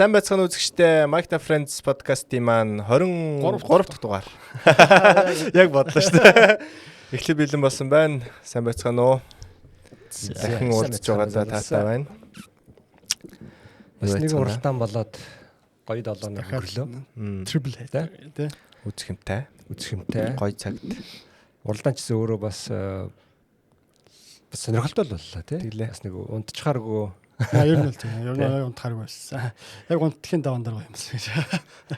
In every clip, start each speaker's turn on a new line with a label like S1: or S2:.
S1: Сайн байцгаана үзэгчдээ Mike Friends podcast-ийн маань 23 дахь дугаар. Яг бодлоо шүү дээ. Эхлээ бэлэн болсон байна. Сайн байцгаана уу? Дахин уулзж байгаадаа таатай байна.
S2: Бас нэг уралдаан болоод гоё 7 нар хөрлөө.
S3: Triple head тий.
S1: Үзэх юмтай. Гоё цагт.
S2: Уралдаан ч гэсэн өөрөө бас сонирхолтой боллоо тий. Бас нэг унтчихааргүй.
S3: Ер нь л тийм. Ер нь унтахааргүй байсан. Яг унтахын даван дараа юм шиг.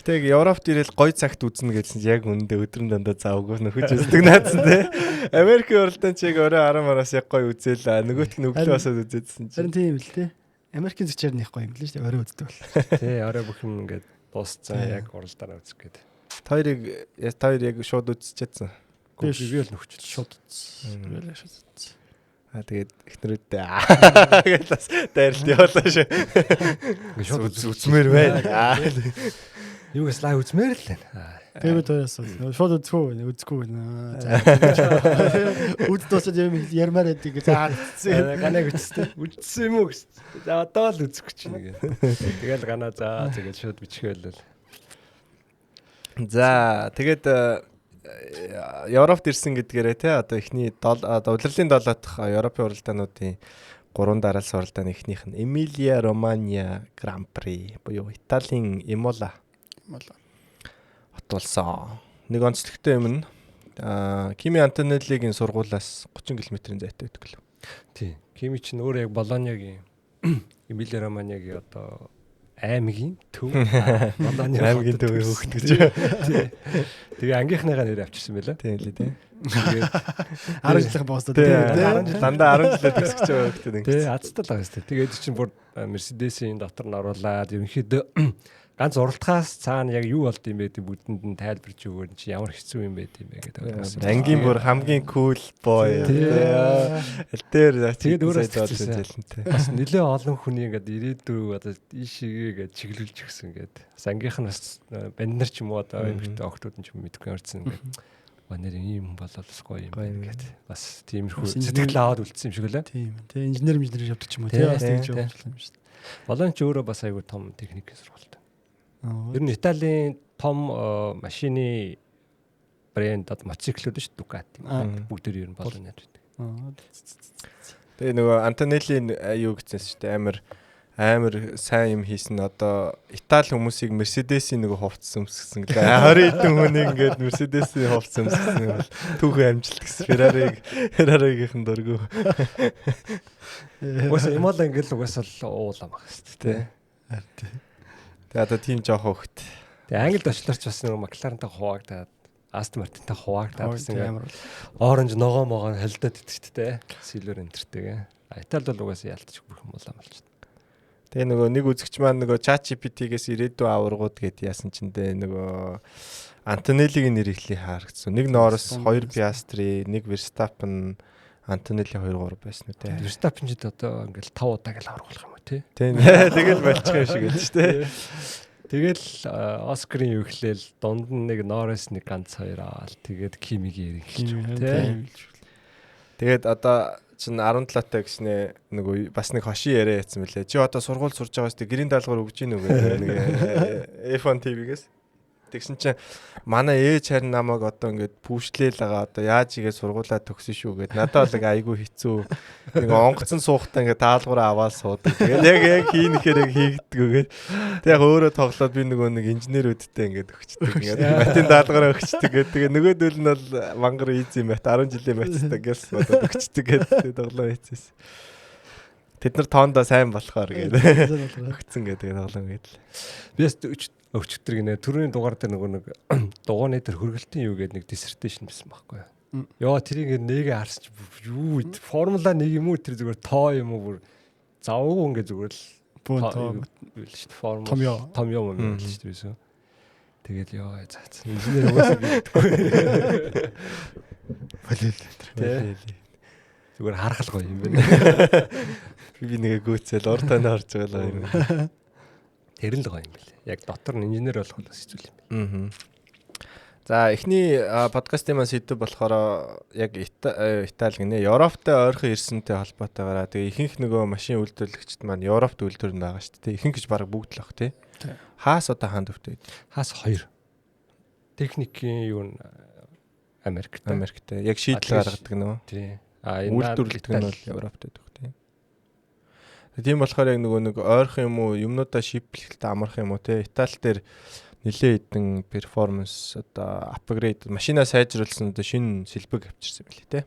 S1: Тэг Европт ирэл гоё цагт үзнэ гэсэн яг үндэ өдрөн дандаа завгүй нөхөж үздэг наадсан тий. Америкийн уралдаан чиг орой 10 мараас яг гоё үзээл нөгөөтг нь өглөө басаад үзээдсэн чинь.
S3: Харин тийм л тий. Америкийн зочоор нэх гоё юм л шүү дээ. Орой үздэг бол.
S2: Тий, орой бүх юм ингээд дуусцсан яг уралдаан үзэх гээд.
S1: Хоёр яг шууд үзчихсэн.
S2: Би л нөхч
S3: шууд үзсэн.
S1: Тэгээд эхнэрүүдтэй гэж бас дайралт явуулаа шүү.
S2: Ингээд шууд
S1: үзмээр байна.
S2: Юугаас лайв үзмээр л байна.
S3: Тэгээд тоёс шууд үзэхгүй. Үд дуусаад юм ярмаар байдаг гэж
S2: ганаг үзсэн юм уу гэж. За одоо л үзэх гэж нэг. Тэгэл ганаа за тэгээд шууд бичгээл.
S1: За тэгээд Европт ирсэн гэдгээрээ тий одоо эхний удирлын 7 дахь Европын уралдаануудын 3 дараалсан уралдааны эхнийх нь Эмилия Романья Гран При буюу Италийн Имола хот болсон. Нэг онцлогтой юм нь Кими Антонеллигийн сургуулиас 30 км-ийн зайтай байдаг л.
S2: Тий. Кими чинь өөр яг Болоньягийн Эмилия Романьягийн одоо аймгийн төв
S1: аймгийн төв хөөхдөж.
S2: Тэгээ ангийнхныгаа нэр авчирсан байлаа.
S1: Тийм лээ тий.
S3: Тэгээд 10 жилийн боостоо тий.
S1: Дандаа 10 жилээр төгсөж байгаа хөөхдөд ингэ.
S2: Тий, азтай л байгаа шүү дээ. Тэгээд чинь бүр Мерседесийн дотор нь оруулаад ерөнхийдөө ганц уралдахаас цаана яг юу болд юм бэ гэдэг бүдэнд нь тайлбарж өгөөр чи ямар хэцүү юм бэ гэдэг юм бэ гэдэг.
S1: Ангийн бүр хамгийн cool boy. Тэр
S2: тэгээд өөрөө хэлсэн. Бас нэлээ олон хүний ингээд ирээдүй одоо ийшээгээ чиглүүлж өгсөн ингээд. Бас ангийнх нь бас банд нар ч юм уу одоо эмэгтэй охтууд нь ч юм мэдгүй ярьсан ингээд. Нэр ийм болоод бас гоё юм байна гэдэг. Бас тиймэрхүү сэтгэл аваад үлдсэн юм шиг лээ.
S3: Тийм. Тэгээ инженер явдаг ч юм уу тий. Бас тэгж явуулсан юм шүү дээ.
S2: Болон ч өөрөө бас айгүй том техникийн сургалт. Ер нь Италийн том машины брэнд мотоциклүүд шүү Ducati. Бүгд ер нь болон яд байдаг.
S1: Тэгээ нөгөө Антонелли юу гэсэн шүү дээ амар сайн юм хийсэн одоо Итали хүмүүсийг Мерседесийн нөгөө хувцас өмсгсөн гэлээ 20 хэдэн хүнийг ингээд Мерседесийн хувцас өмсгсөн бол түүхэн амжилт гэсэн Ferrari-гийнхэн дөргөө.
S2: Уус Имола ингээд угаасаа уулам байгаа шүү дээ.
S1: Тэгээ одоо тийм жоох хөвгт.
S2: Тэгээ Англид очлоор ч бас нэг Макларентай хуваагдаад Астон Мартинтай хуваагдаад гэсэн амар оранж ногоо могоо холдоод идэгчтэй Silver энтертэйгээ. Италид бол угаасаа ялтчих бүх юм болоо малч.
S1: Тэгээ нөгөө нэг үзэгч маань нөгөө ChatGPT-гээс ирээдүйн аваргууд гэд яасан чинь нөгөө Антонеллигийн нэр ихлий харагдсан. Нэг Norris, 2 Piastri, 1 Verstappen, Антонелли 2 3 байсан үү те.
S2: Verstappen ч одоо ингээл 5 удаа гэл аврагуулах юм уу те.
S1: Тийм. Тэгэл болчих юм шиг гэж те.
S2: Тэгэл Оскарын юу ихлээл дунд нь нэг Norris нэг ганц хоёр аал тэгээд Кимигийн эхэлж байгаа те.
S1: Тэгээд одоо чин 17-тай гэснээ нөгөө бас нэг хошин яриа яцсан мөлий. Чи одоо сургууль сурж байгаас тэг гэрийн даалгавар өгж гин үгүй нэг F1 TV-гээс. Тэгсэн чинь манай ээж харин намайг одоо ингээд пүүшлээл байгаа одоо яаж игээ сургуулаа төгсөн шүү гэд надад бол айгүй хэцүү нэг онгоцон суухтаа ингээд даалгавраа аваад суудаг. Тэгээд яг хийхээр хийгдэггүй. Тэг яг өөрөө тоглоод би нөгөө нэг инженерүүдтэй ингээд өгчдөг. Ингээд математикийн даалгавраа өгчдөг гэдэг. Тэгээ нөгөөдөл нь бол мангар ийз юм бат 10 жилийн математик гээс бодоод өгчдөг гэдэг тоглоо хийчихсэн. Тэд нар тоондоо сайн болохоор гэдэг өгцөн гэдэг тоглоом гэдэг.
S2: Бис өчтөр гинэ түрүүний дугаар дээр нөгөө нэг дугууны дээр хөргөлтийн юу гэдэг нэг диссертейшн бисэн байхгүй юу. Яа тэрийг нэгэ харсч юу формула 1 юм уу тэр зүгээр тоо юм уу бүр завгүй ингээ зүгээр л тоо биш шүү формула том юм л шүү байсан. Тэгэл яа заац. Инженер угаасаа гэдэггүй. Болил. Зүгээр харах л гоё юм байна.
S1: Би нэгэ гүйцэл уртаа орж байгаа юм.
S2: Тэр л гоё юм байна. Яг дотор нь инженер болох нь хэцүү юм байна.
S1: За эхний подкастын маань сэдв болохоор яг Итали гинэ Европтой ойрхон ирсэнтэй холбоотойгоор тэгээ ихэнх нөгөө машин үйлдвэрлэгчд маань Европт үйлдвэрнэ байгаа шүү дээ. Ихэнх гэж бараг бүгд л ах тий. Хаас одоо хаан төвтэй.
S2: Хаас 2. Техникийн юу н Америктэй. Яг шийдэл гаргадаг нөө. Тий.
S1: Үйлдвэрлэдэг нь бол Европт байдаг тийм. Тийм болохоор яг нэг ойрхон юм уу юмнуудаа шиплэхтэй амарх юм уу те. Итали дээр нэлээд хэдэн перформанс одоо апгрейд машинаа сайжруулсан одоо шинэ сэлбэг авчирсан байлээ те.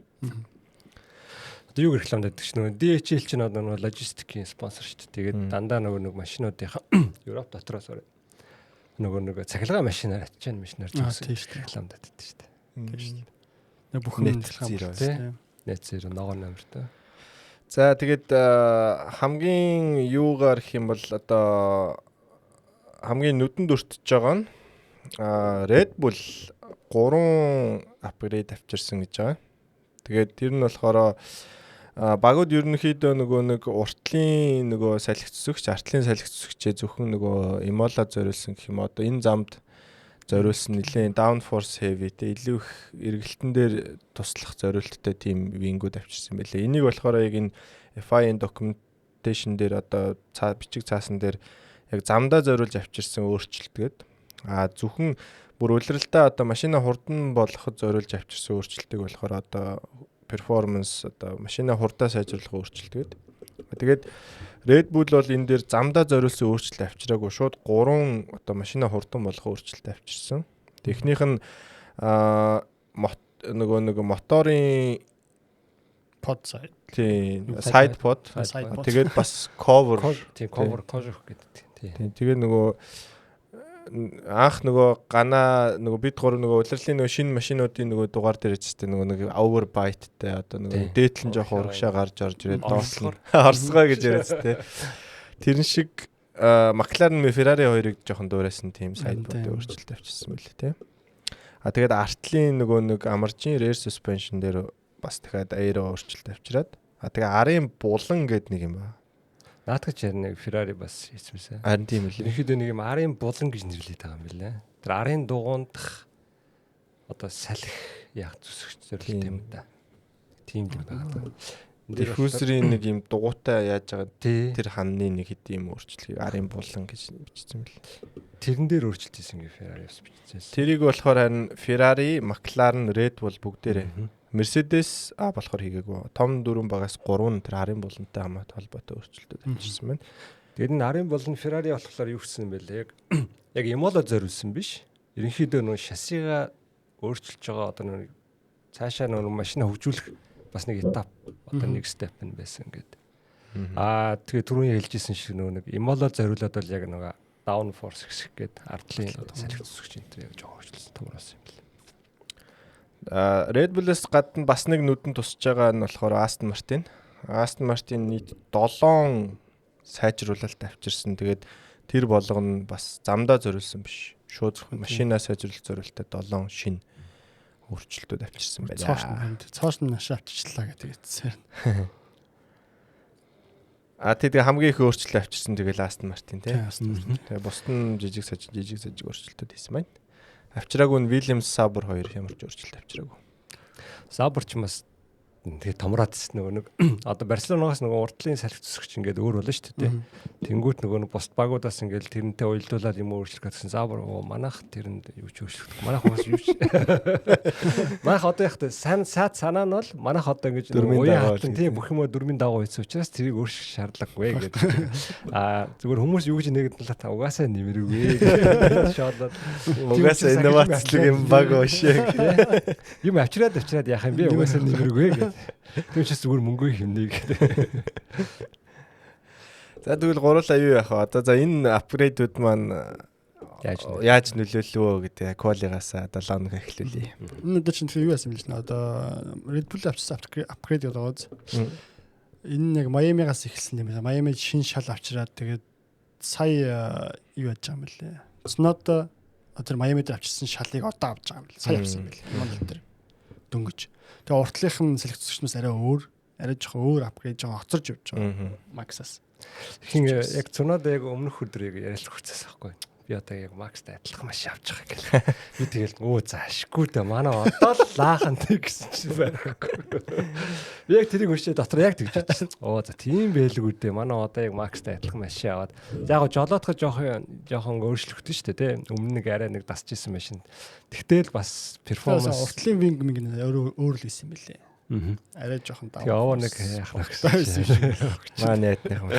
S2: Одоо юу рекламад байдаг чинь DHL чинь одоо нэг логистикийн спонсор шүү дээ. Тэгээд дандаа нэг машинуудынхаа Европ дотроос нэг цахилгаан машинаар ачаан машинаар зөксөн рекламад байдаг шүү дээ.
S3: Тийм шүү дээ. Нэг бүх юм
S2: Net zero ногоон номертой.
S1: За тэгээд хамгийн юугаар гэх юм бол одоо хамгийн нүдэнд өртөж байгаа нь Red Bull 3 апгрейд авчирсан гэж байгаа. Тэгээд тэр нь болохоор багууд ерөнхийдөө нэг уртлын нөгөө салхи зүсгч, артлын салхи зүсгчээ зөвхөн нөгөө Imola зориулсан гэх юм одоо энэ замд зориулсан нэлээд downforce heavy тэ илүү их эргэлтэн дээр туслах зориулттай тийм вингүүд авчирсан байлээ. Энийг болохоор яг энэ FIA documentation дээр одоо бичиг цаасан дээр яг замдаа зориулж авчирсан өөрчлөлтгээд зөвхөн бүр улиралдаа одоо машина хурдан болгоход зориулж авчирсан өөрчлөлтийг болохоор одоо performance одоо машина хурдаа сайжруулах өөрчлөлтгээд. Тэгээд Red Bull бол энэ дээр замдаа зориулсан өөрчлөлт авчираагүй шууд 3 одоо машина хурдан болгох өөрчлөлт авчирсан. Техник нь нөгөө моторын
S3: pod side.
S1: Тийм, side pod. Тэгээд бас cover
S2: cover гэдэг.
S1: Тийм. Тэгээд нөгөө анх нөгөө гана нөгөө бид гурав нөгөө улирлын нөгөө шинэ машинуудын нөгөө дугаар дээр ч гэсэн нэг overbite-тэй одоо нөгөө дээдлэн жоох урагшаа гарч орж ирээд доотлоо орсгоо гэж яриац тээ. Тэрэн шиг McLaren Ferrari хоёрыг жоохон дуурайсан тийм сайдбуудын өөрчлөлт авчирсан байлээ тээ. Тэгээд артлын нөгөө нэг амаржийн rear suspension дээр бас дахиад aero өөрчлөлт авчираад тэгээ арын булан гэдэг нэг юм байна.
S2: Наадгач яг Ferrari бас хийсмэсэ.
S1: Харин тийм үү.
S2: Ерөнхийдөө нэг юм арын булан гэж нэрлэдэг байгаа юм билээ. Тэр арын дугуйндах одоо салхи яг зүсгч зорилт юм да. Тийм юм байна.
S1: Diffuser-ийн нэг юм дугуйтай яаж байгаа тэр ханны нэг хэд юм өөрчлөлийг арын булан гэж бичсэн бэл.
S2: Тэрэн дээр өөрчлөлт хийсэн гэ Ferrari бас бичсэн.
S1: Тэрийг болохоор харин Ferrari, McLaren, Red Bull бүгдээрээ Mercedes болохоор хийгээгүй. Том 4 багаас 3 нь тэр арын булантай хамаатай холбоотой өөрчлөлтүүд авчирсан байна.
S2: Тэгээд энэ арын булан Ferrari болохоор юу гэсэн юм бэ? Яг Imola зориулсан биш. Ерөнхийдөө нөө шасига өөрчилж байгаа одоо нэг цаашаа нөө машина хөгжүүлэх бас нэг этап одоо нэг степ нь байсан гэдэг. Тэгээ түрүүний хэлжсэн шиг нэг Imola зориулаад бол яг нэг downforce хэсэг гэдэг ардлын салхи зүсгч энэ төр яг жоо хөгжүүлсэн томроос юм байна.
S1: Red Bull-с гадна бас нэг нүдэн тусч байгаа нь болохоор Aston Martin. Aston Martin нийт 7 сайжруулалт авчирсан. Тэгээд тэр болгоно бас замдаа зориулсан биш. Шууд машинаа сайжруулалт зориултад 7 шин өөрчлөлтүүд авчирсан байлаа.
S3: Цоошин маш авчирчлаа гэдэг эцсээр.
S1: Тэгээд хамгийн их өөрчлөлт авчирсан тэгэл Aston Martin тий. Тэгээд бусд нь жижиг сажиг өөрчлөлтүүд хийсэн байна. Авчираагүй нь Williams Sauber 2 ямар ч өөрчлөлт авчираагүй.
S2: Sauber ч бас тэгээ томраадсэн нөгөө нэг одоо Барселоногоос нөгөө урдлын салхи зүсгч ингээд өөр болно шүү дээ. Тэнгүүт нөгөө бусд багуудаас ингээд тэрнтэй уялдуулаад юм өөрчлөх гэсэн Sauber манайх тэрэнд юу ч өөрчлөхгүй. Манайх уус юу ч. Манайх одоо яг сайд санаа нь бол манайх одоо ингээд уян хатан тийм бүх юм дөрмийн дагуу хийсэн учраас тэрийг өөрчлөх шаардлагагүй гэдэг. Зүгээр хүмүүс юу гэж нэгдэлээ та угаасаа нэмэргүй гэж шоолоод
S1: угаасаа инновацлог юм баг өшөө.
S2: Юм авчираад яах юм бэ угаасаа нэмэргүй гэж. Түүнээс зүгээр мөнгөө хэмнээ гэдэг.
S1: За тэгвэл гурлаа юу яах вэ? Одоо за энэ апгрейдүүд маань яаж нөлөөлөө гэдэг квалигасаа 7 хоног эхлүүлье.
S3: Энэ одоо чинь юу яасан юм бэ? Одоо Red Bull авчирсан апгрейд болоод энэ яг Майамигаас эхэлсэн юм байна. Майами шин шал авчираад тэгээд сая юу яаж байгаа юм бэлээ. Цнод тэр Майами дээр авчирсан шалыг одоо авч байгаа юм бэл. Сая авсан бэл. Монгол дээр дөнгөж. Тэгээ уртлынхын салхи зүсгчнээс арай жоохон өөр апгрейд жоохон хоцорж явж байгаа. Максаас.
S2: Хин яг цунаад яг өмнөх өдрийг ярилцах хүчээс байхгүй. Би одоо яг Макстай адилхан машин авч байгаа гэх. Би тэгэл заашгүй дээ. Манай одоо л лаахан гэсэн чинь байхгүй. Би яг тэрийг өшөө дотор яг тэгж бодсон. За тийм байлгүй дээ. Манай одоо яг Макстай адилхан машин аваад. Яг жолоодох жоохон өөрчлөгдсөн шүү дээ, тэ. Өмнө нэг арай нэг дасч исэн машин. Тэгтэл бас перформанс
S3: уртлын винг минг өөр л исэн байлээ. Арай жоохон даа.
S2: Тэгээ овоо нэг яах гэсэн.
S1: Маа найтных юм.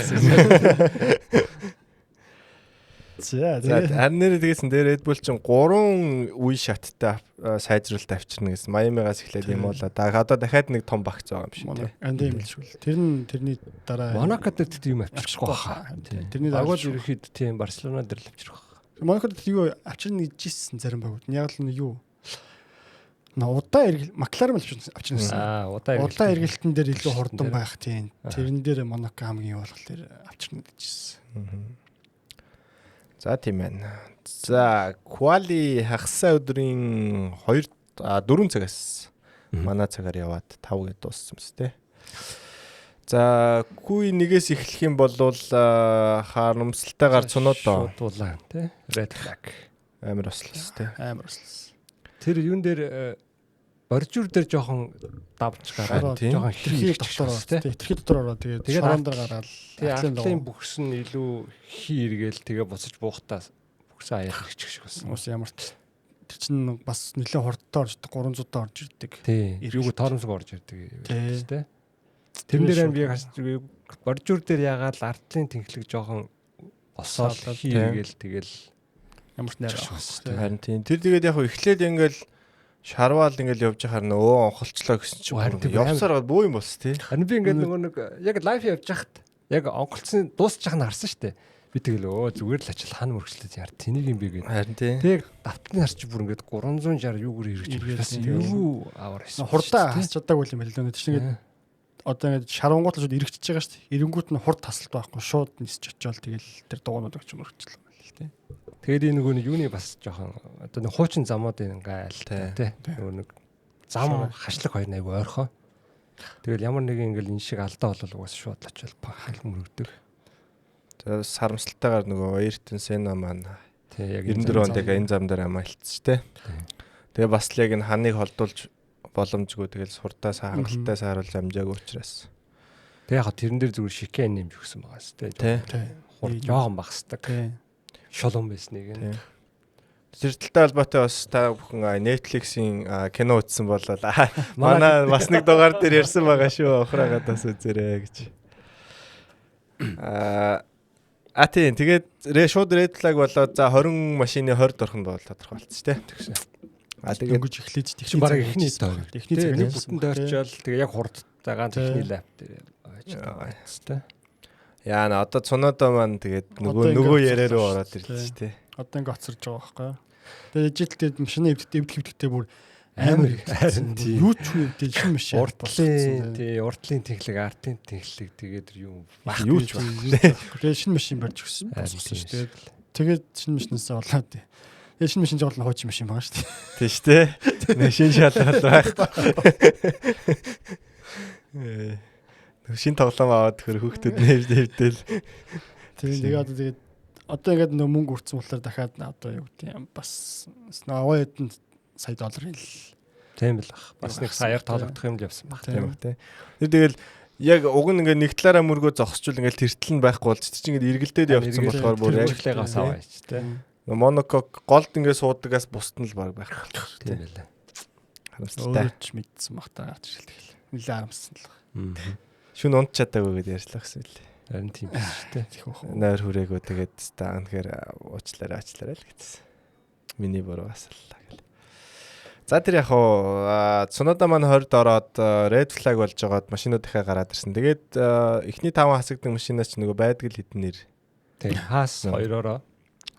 S3: За
S1: харин нэрээ тэгсэн дээр Red Bull чинь 3 үе шаттай сайжруулалт авчирна гэсэн. Майамигаас эхлээд юм болоо. Одоо дахиад нэг том багц байгаа юм шиг тийм.
S3: Андэ юм л шүү. Тэрний дараа
S2: Монакод тэр юм авчихгүй баха.
S3: Тэрний дараа
S2: агуул ерөөхдөө тийм Барселона дээр л авчрах.
S3: Монакод юу авчирна гэжсэн зарим байгууд. Яг л юу удаа Макларен авчирна гэсэн. Удаа эргэлтэн дээр илүү хурдан байх тийм. Тэрэн дээр Монако хамгийн юу болох тэр авчирна гэжсэн.
S1: За тийм байна. За quali хагасаа өдрийн 4 цагаас манай цагаар яваад 5 гээд дууссан мэт те. За Q1 нэгээс эхлэх юм бол харамсалтайгаар цунодоо
S2: дуулаа те. Red flag.
S1: Амар ослос те.
S3: Амар ослос.
S2: Тэр юун дээр боржуур дээр жоохон давж гараад жоохон
S3: хэрхий дотор те. Тэрхий дотор ороо тэгээд шороон дээр гараад
S2: атлын бүхс нь илүү хийргээл тэгээ буцаж буухтаа бүхсээ аяах их шиг болсон.
S3: Ус ямар ч тэр чинь бас нэлээд хурдтай орж 300 даа орж ирдэг.
S2: Тий. Юуг торомсог орж ирдэг те. Тэрэн дээр би боржуур дээр ягаад артлын тэнхлэг жоохон босоод хийргээл тэгэл
S3: ямар ч найр авах.
S1: Харин тийм. Тэр тэгээд яг эхлээд ингээл шарваал ингээл явж байхаар нөө онхолчлоо гэсэн чинь явсаар бөө юм болсон тий.
S2: Харин би ингээд нөгөө нэг яг лайв явж хахад яг онхолцсон дуусчих нь харсан штэ. Би тэгэл зүгээр л ачаал хаана мөргчлээ яар тэнийг юм бэ гэдэг.
S1: Харин тий.
S2: Тэг давтны харч бүр ингээд 360 юугаар ирж юу аваар хийсэн.
S3: Хурдаа хасч чадаагүй юм байл л өнөд чинь ингээд одоо ингээд шарвангууд л шууд иргэжж байгаа штэ. Ирэнгүүт нь хурд тасалт байхгүй шууд нисч очиол тэгэл тэр дугуйнууд өгч мөргчлээ тий.
S2: Тэгээд энэ нөгөө юуны бас жоохон одоо нэг хуучин замуудын ингээл тий. Нөгөө нэг зам хашлаг хоёр айгу ойрхон. Тэгэл ямар нэг ингээл энэ шиг алдаа болол угаас шууд л очил бахал мөрөгдөг.
S1: Тэгээд сарамсалтайгаар нөгөө Ayrton Senna маань
S2: тий яг
S1: 94 онд яг энэ зам дээр амаалтсан тий. Тэгээ бас л яг энэ ханыг холдуулж боломжгүй тэгэл суртаа хангалттай сааруулж амжаагүй учраас.
S2: Тэгээ яг тэрэн дээр зүгээр шикэн нэмж өгсөн байгаа сте.
S1: Тий.
S2: Хурд жоохон багсдаг.
S3: Тий.
S2: Шолон байсныг нь.
S1: Тэр талтай холбоотой бас та бүхэн Netflix-ийн кино үзсэн болол манай бас нэг дугаар дээр ярьсан байгаа шүү. Ухраагаад бас үзээрэй гэж. Тийм тэгээд шууд red flag болоод за 20 машины 20 дорхонд бол тодорхойлцсон тий. Тэгээд
S3: өнгөж эхлэж
S2: техник бараг эхний тоо.
S3: Техник
S2: нэг бүтэн дойрчол тэгээ яг хурдтайгаан техник лап дээр очтой.
S1: Яа одоо цунодоо маань тэгээд нөгөө яриа руу ороод ирлээ тий.
S3: Одоо ингэ оцорж байгаа байхгүй. Тэгээд ижил машины эвдэх бүр амар
S2: харин тий.
S3: Юу ч үгүй шинэ машин
S2: уртлын тий уртлын техник артын техник тэгээд юу
S3: юу ч байна. Тэгээд шинэ машин барьж өгсөн. Тэгээд шинэ машинаас болоод тий. Тэгээд шинэ машин жаал хуучин машин байгаа шүү дээ.
S1: Тий шүү дээ. Машин шалгал байхгүй. Шинэ тоглоом аваад төхөр хүүхдүүд нэвдэл.
S3: Тэгээд одоо ингээд нөө мөнгө үрцэн болохоор дахиад одоо юу гэдэг юм бас аваа хэдэн сая доллар хэл.
S2: Тийм л ах. Бас нэг саяар тоологдох юм л явсан баг
S1: тийм үү. Тэгэл яг уг нь ингээд нэг талаараа мөргөө зогсчул ингээд тэртэл нь байхгүй болж чинь ингээд эргэлдээд явцсан болохоор бүр яг
S2: хэрэглээгээс аваач тийм.
S1: Монако голд ингээд суудагаас бусд нь л баг байх.
S2: Тийм байлаа.
S1: Харамсалтай.
S3: Өөрч мэдсэн баг та авч ирэл тэгэл. Нилээ харамссан л.
S1: Шүн унт чадаагүй гэдээ ярьслаа гэсэн л.
S2: Харин тийм биш шүү дээ.
S1: Нойр хүрээгөө тэгээд та анхээр уучлаарай л гэсэн. Миний буруу асуулаа гэл. За тэр яг цунодоо маань 20-д ороод red flag болж байгаад машинууд дахиад гараад ирсэн. Тэгээд эхний 5 хасагдсан машинаас ч нөгөө байдаг л хэдэн нэр.
S2: Тийм хаас 2-ороо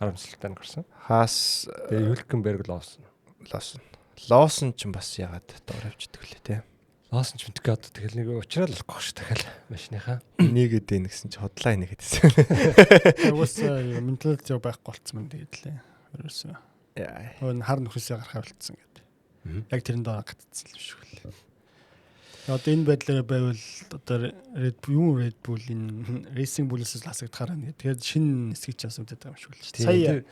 S2: харамсалтай гарсан.
S1: Хаас
S2: Hülkenberg
S1: Lawson ч бас ягаад доор авчдаг лээ тий.
S2: Лоосон ч мэдгүй одоо тэгэл нэг уучрал болохгүй ш дахиад машиныхаа
S1: нэгэд ээ гэсэн чи хотлаа нэгэд гэсэн.
S3: Уусаа менталити байхгүй болцсон юм тэгээд лээ. Ерөөсөө. Хар нөхрөөсөө гарахаа болцсон гэдэг. Яг тэрэн дээр гатцсан юм шиг л. Одоо энэ байдлаар байвал одоо Red Bull энэ Racing Bull-ээс хасагдахаар байна. Тэгээд шинэ хэсгийг ч асуудаг байгаа юм шиг л шүү дээ. Сая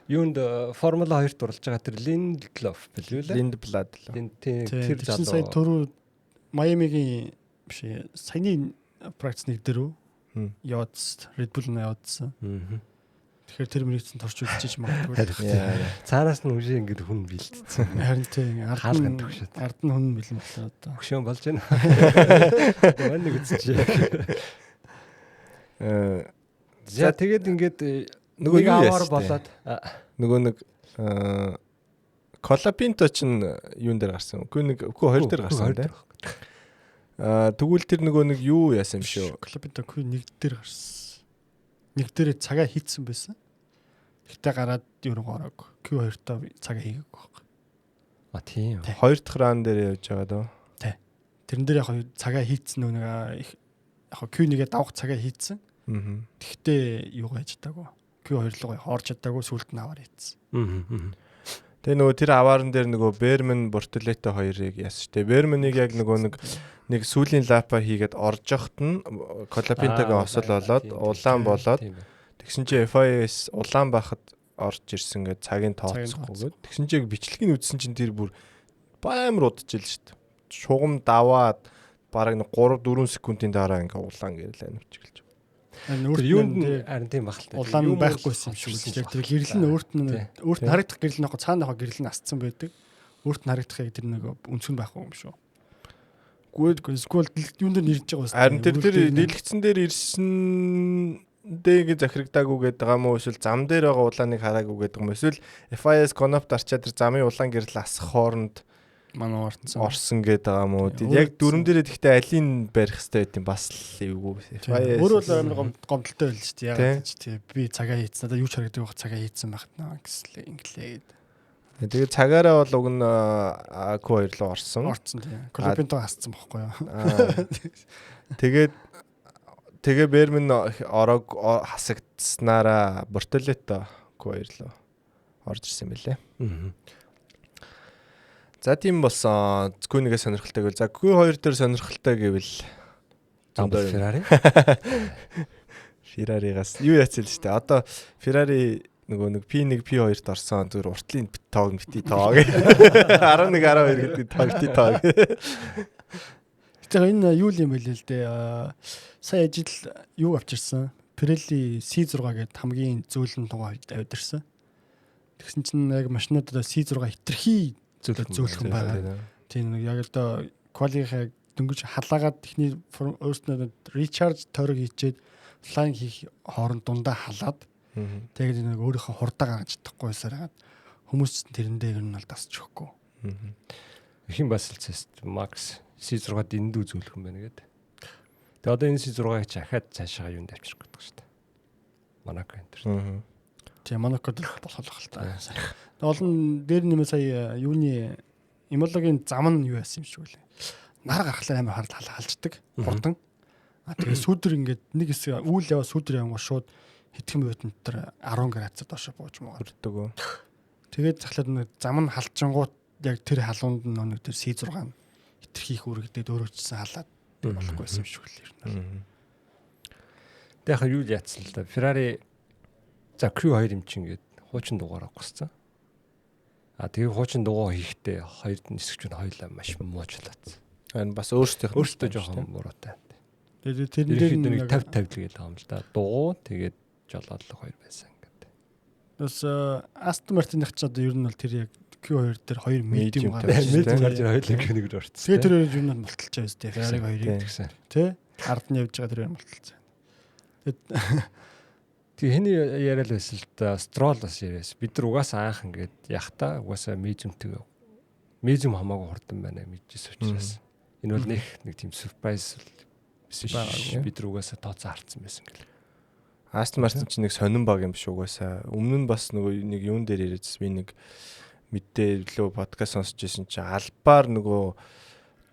S2: юунд Формула 2-т оруулж байгаа тэр Lindelof билүү лээ.
S1: Lindeblad
S3: тэр залуу сая түрүү Майамигийн биш саяны практикник дөрөв яваадс Red Bull-ны яваадсан. Тэгэхээр тэр мөрөцөнд торч үзчихэж магадгүй.
S2: Цаараас нь үгүй ингэж хүн бэлдсэн.
S3: Харин тийм ард нь хүн бэлэн болоо одоо.
S2: Хөшөө болж байна. Гоо нэг үзчихээ. За тэгээд ингээд
S1: нөгөө юу
S2: аваар болоод
S1: нөгөө нэг Colapinto ч юун дээр гарсан. Үгүй хоёр дээр гарсан тийм. Тэгвэл тэр нөгөө нэг юу яасан юм шүү.
S3: Colapinto нэг дээр гарсан. Нэг дээр цагаа хийцэн байсан. Тэгтээ гараад юу ороог. Q2-тоо цагаа хийгээгүй байхгүй.
S2: Тийм.
S1: Хоёр дахь ран дээр явж байгаа дөө.
S3: Тий. Тэрэн дээр яг цагаа хийцэн нэг яг Q1-гээ давах цагаа хийцэн. Тэгтээ юу гэж чадаагүй. Q2 руу орж чадаагүй сүлд нь аваар хийцэн.
S1: Тэгээ нөгөө тэр аваарн дээр нөгөө Бермен Бортолетто хоёрыг яасан шүү дээ. Берменийг яг нөгөө нэг сүүлийн лапа хийгээд орж явахт нь Colapinto-гийн осол болоод улаан болоод тэгсэн чинь FIS улаан байхад орж ирсэн гэж цагийн тооцохгүйгээд тэгсэн чинь бичлэгийг үзсэн чинь тэр бүр баамар удажил шүү дээ. Шугам даваад бараг 3-4 секундын дараа ингээ улаан гэрэл амжиглаж.
S2: Юунд харин тийм багтал.
S3: Улаан байхгүйсэн юм шиг үлдээ. Тэр гэрэл нь өөрт нь харагдах гэрэл нь цаана байгаа гэрэл нь асцсан байдаг. Өөрт нь харагдахыг тэр нэг өнцгөн байхгүй юм шүү. Эсвэл юунд нь ирж байгаа вэ?
S1: Харин тэр дэлгэцэн дээр ирсэн дээгээ захирагдаагүй гэдэг юм уу эсвэл зам дээр байгаа улааныг хараагүй гэдэг юм эсвэл FIS Conop дарчаад тэр замын улаан гэрэл асах хооронд
S3: манай
S1: орсон гэдэг юм уу. Яг дүрм дээрээ гэхдээ алийн барих хэрэгтэй байт юм бас л эвгүй.
S3: Өөрөө л амар гомдолтой байл шүү дээ. Яг тийм би цагаа хийцэн. Одоо юу ч харагддаг байх цагаа хийцэн байхад наа гэслээ инглээд.
S1: Тэгээд цагаараа бол уг нь Q2 руу орсон.
S3: Тийм. Colapinto хасцсан байхгүй юу?
S1: Тэгээ Бермен ороог хасагдсанараа Бортолетто Q2 руу орж ирсэн байлээ. За тийм болсон. Q1-гээ сонирхолтой гэвэл за Q2 дээр сонирхолтой гэвэл Ferrari-гаас юу яцэл шүү дээ. Одоо Ferrari нөгөө нэг P1 P2-т орсон зүгээр уртлын тоог бити тоог 11 12 гэдэг тоог бити тоог.
S3: Тэгэхээр энэ юу юм бэ л дээ. Сая ажил юу авчирсан? Pirelli C6 гэдэг хамгийн зөөлөн тугаа аваад ирсэн. Тэгсэн чинь яг машинуудаа C6 хитрхи зөөлхөн байгаа. Тийм нэг яг одоо quality дөнгөж халаагаад техний өөрснөө recharge тойрог хийчээд flying хийх хооронд дундаа халаад тэгээд нэг өөрийнхөө хурдаа гаргаж чадахгүйсээр хагаад хүмүүс тэрэндээ ер нь бол тасч өгөхгүй.
S2: Их юм бас л цэст Max C6-д эндүү зөөлхөн байна гэдэг. Тэгээд одоо энэ C6-ыг дахиад цаашаа юунд авчрах гэдэг шүү дээ. Monaco энэ.
S3: Тийм Monaco-д болох л та. Олон дээр нэмээ сая юуны Имологийн зам нь юу яасан юм шиг үлээ. Нар гарахлаа амар халждаг. Хурдан. Тэгээ сүүдэр ингээд нэг хэсэг үйл яваа сүүдэр явангууд шууд хэдхэн минут дотор 10 градусаар доош бууж магадгүй. Тэгээд захлаад нэг зам нь халжингууд яг тэр халуунд нэг тэр C6 хитрхи их үргэлдээд өөрөөчсөн халаад болохгүй юм шиг л ирнэ.
S2: Тэгээ яг юу яатсан л да. Ferrari за Q2 юм чинь ингээд хуучин дугаараа гусцсан. Тэгээ хуучин дугаа хийхдээ хоёр нисгч нь хоёлаа маш муучлаацсан.
S1: Энэ бас өөртөө
S2: жоохон муутай.
S3: Тэгээд тэр дээр
S2: 50 50 л байгаа юм л да. Дугуй тэгээд жолоодлого хоёр байсан гэдэг.
S3: Бас Aston Martin-х ч одоо ер нь бол тэр яг Q2 дээр 2 medium
S2: гарч хоёлаа Q1 рүү орцсон.
S3: Тэгээд тэр ер нь мулталж байгаа зү Ferrari хоёрыг
S2: тэгсэн.
S3: Тэ? Ард нь явж байгаа тэр мулталцсан.
S2: Тэгээ хэний яриад байсан л да Stroll бас яриас. Бид нар угаасаа анх ингээд яхта угаасаа medium хамаагүй хурдан байна мэдчихсэн учраас энэ бол нэг тийм surprise биш. Бид нар угаасаа тооцоо харцсан байсан гэл.
S1: Aston Martin ч нэг сонирн баг юм биш угаасаа. Өмнө нь бас нөгөө нэг юун дээр яриадс би нэг мэдээлэл подкаст сонсч байсан чи албаар нөгөө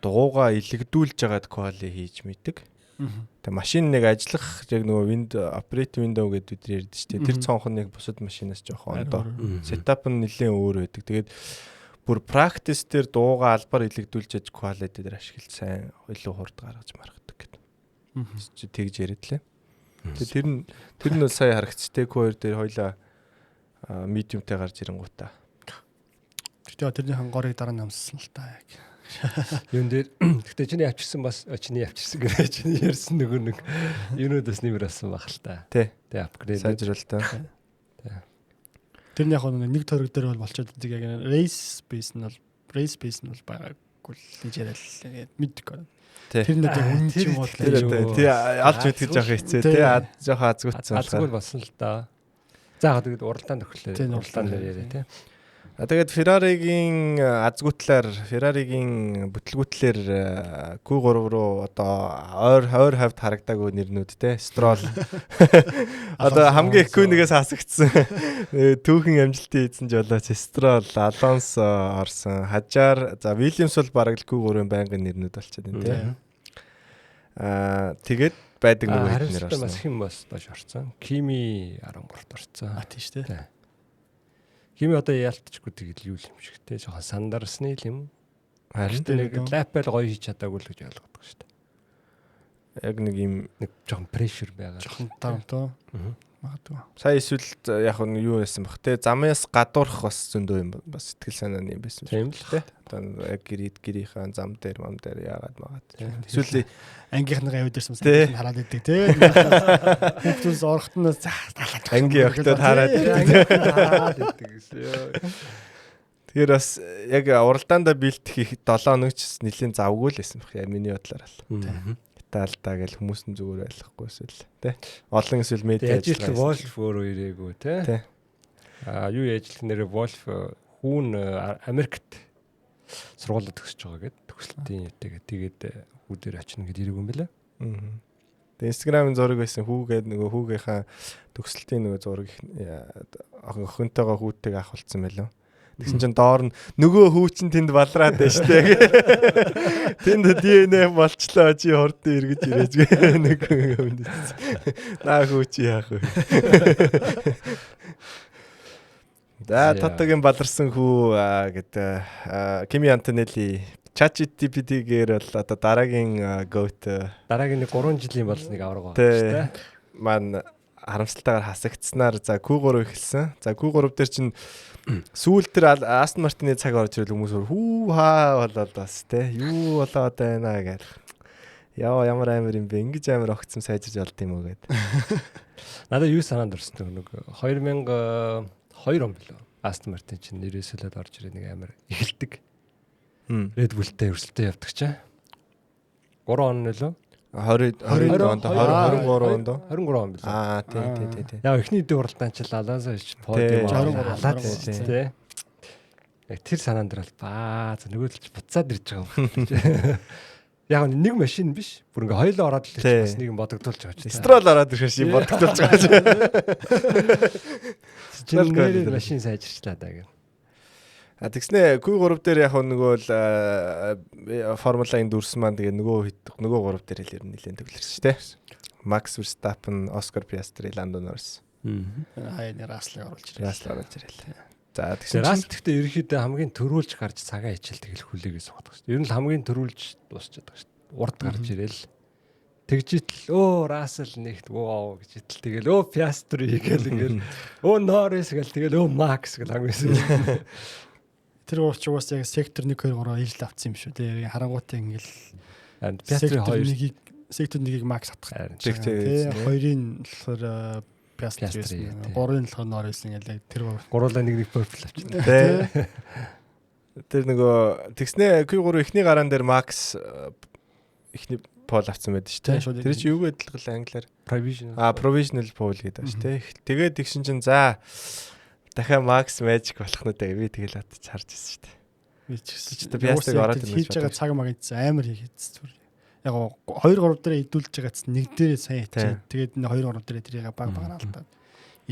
S1: дугуугаа илэгдүүлж байгаад quality хийж мэдэг. Тэгээ машин нэг ажиллах яг нөгөө wind operate window гэдэг бид ярьдэн шүү дээ. Тэр цонх нэг бусад машинаас жоохон одоо setup нь нэлээд өөр байдаг. Тэгээд бүр practice дээр дууга албаар илэгдүүлж яж quality дээр ашиглаж сайн илүү хурд гаргаж маргадаг гэдэг. Чи тэгж яриад лээ. Тэр нь бол сая харагдчихтэй core дээр хоёлаа medium-тэй гарч ирэнгуутаа.
S3: Тэгээ тэрний хангорыг дараа нь амссан л та яг.
S2: Юун дээр гэхдээ чиний авчирсан бас чиний авчирсан гэж чиний ярьсан нэг юунуудаас нэмэр авсан баг л та.
S1: Тэ
S2: апгрейд
S1: сайжруулалтаа.
S3: Тэрний яг нэг тойрог дээр бол болчиход яг race base нь бол байгаагүй л гэж яриад мэддэг. Тэр нэг үнэн ч юм уу
S1: тий алж мэдгэж явах хэцээ тий жоохон азгуутсан.
S2: Азгуул болсон л да. За тэгээд уралдаан төгөлөө. Уралдаан дээр яриа тий.
S1: Тэгээд Ferrari-гийн Ferrari-гийн бүтлгүүтлэр Q3 руу одоо ойр хавьд харагдаагүй нэрнүүд те Stroll одоо хамгийн их Q1-ээс хасагдсан түүхэн амжилтын эзэн ч болооч Stroll, Alonso орсон, Хажаар за Williams бол бараг л Q3-ын байнгын нэрнүүд болчиход байна те. Тэгээд байдаг нэг нэр орсон.
S2: Бас хэм бас доош орсон. Kimi 13-т орсон.
S3: Тийм шүү дээ.
S2: Kimi одоо яалтчгүй тэгэл юу юм шиг те жоохон сандарсны юм.
S1: Харин
S2: нэг лапел гоё хийж чадаагүй л гэж ойлгодог шүү дээ.
S1: Яг нэг юм
S2: нэг жоохон прешэр байгаа.
S3: Жоохон тарамтаа. Магадгүй.
S1: Сая эсвэл яг нь юу яасан бах те замаас гадуурх бас зөндөө юм бас сэтгэл санааны юм байсан
S2: тийм л те.
S1: Одоо яг гэрийнхаа зам дээр яагаад магаад. Эсвэл
S3: ангийнхныгаа явж ирсэн сайн хараад идэг те. Хүүхдүүс орохт нь
S1: анги өгтөд хараад
S2: идэг гэсэн.
S1: Тэгэхээр бас яг уралдаанда бэлтгэх 7 хоног ч нэлийн завгүй л байсан бах яа миний бодлоор л. Италдаа гэл хүмүүс нь зүгээр ойлгохгүй эсвэл тий. Олон эсвэл медиа
S2: ажиллах Wolf өөрөө ирээгүй тий. Юу яжлах нэрээ Wolf хүүн Америкт сургуулиуд төгсөж байгаа гэд төгсөлтийн үетэйгээ тэгээд хүүдээр очно гэд ирээгүй юм байна.
S1: Тэгээд Instagram-ын зураг байсан хүүгээд нөгөө хүүгийнхаа төгсөлтийн нөгөө зураг охинтойгоо хүүтэйг авахулсан байлаа. Тэгсэн чинь доор нь нөгөө хүү чинь тэнд балраад байж тээ. Тэнд DNA болчлоо чи хурдан эргэж ирээж нэг юм. Наа хүү чи яах вэ? Да татагийн баларсан хүү гэдэг Kimi Antonelli ChatGPT-гээр бол одоо дараагийн GOAT
S2: дараагийн 3 жилийн болсныг авраг байгаа
S1: шүү дээ. Маань харамсалтайгаар хасагдсанаар за Q3 эхэлсэн. За Q3 дээр чинь сүүл тэр Aston Martin-ы цаг орж ирэл хүмүүс хүү хаа болоод бас те юу болоод байна гэл. Яа ямар амир юм бэ? Ингиж амир огцсон сайжирж олд юм уу гэд.
S2: Надад юу санаанд орсон нэг 2002 он билүү. Aston Martin чинь нэрээсэлээд орж ирээ нэг амир эхэлдэг. Red Bull-тэй өрсөлдөд явдаг чаа. 3 он нөлөө
S1: 20 онд 23 онд
S2: 23 он билээ.
S1: Тий.
S2: Яа эхний дэх уралдаан ч Алонсо ч подиум халаад тий. Яг тэр санаанд дэр баа нөгөөдөл ч буцаад ирж байгаа юм. Яг нэг машин биш. Бүр ингээ хоёулаа ороод л бас нэг юм бодогдуулж байгаа ч.
S1: Stroll ороод ирэх шиг бодогдуулж байгаа ч.
S2: Чиний машин сайжирчлаа даа гэх.
S1: Тэгснэ Q3 дээр яг нөгөө л Формула 1 дүрс маань тэгээ нөгөө 3 дээр хэлээр нэлээд төглөрсөн шүү дээ. Max Verstappen, Oscar Piastri, Lando Norris.
S3: Хаяны Russell оруулж ирээ.
S1: За тэгсэн
S2: Russell гэхдээ ерөнхийдөө хамгийн төрүүлж гарч цагаан хичээл тэгэл хүлээгээ суудаг шүү дээ. Ер нь хамгийн төрүүлж дуусчаад байгаа шүү дээ. Урд гарч ирээл тэгжитэл Russell нэгт воо гэж итэл тэгэл Piastri гэл ингээл Norris гэл тэгэл Max гэл хамгийн
S3: тэр уус яг сектор 1 2 3 ижил авцсан юм шүү. Тэгээ харангуйтай ингээл сектор 1-ийг Max атгах. Тэгээ 2-ын болохоор Piastri байсан. 3-ын болохоор Norris ингээл тэр
S2: гуруулаа нэг purple авчихсан.
S1: Тэр нөгөө тэгснэ Q3 эхний гараан дээр Max эхний пол авсан байдаг шүү дээ. Тэр чинь юу гэдэл англиар provisional pole гэдэг ба шүү дээ. Тэгээд тэгшин чинь за дахиад Max Magic болох нь дээ би тэгэл бодож харж ирсэн шүү дээ.
S3: Би ч гэсэн
S1: чи Piastri ороод ирсэн.
S3: Хийж байгаа цаг магадс амар хийгээдсэн зүгээр. Яг 2 3 дээр идүүлж байгаац нэг дээр сайн хийчихээ. Тэгээд 2 3 дээр тэрийг баг алдаад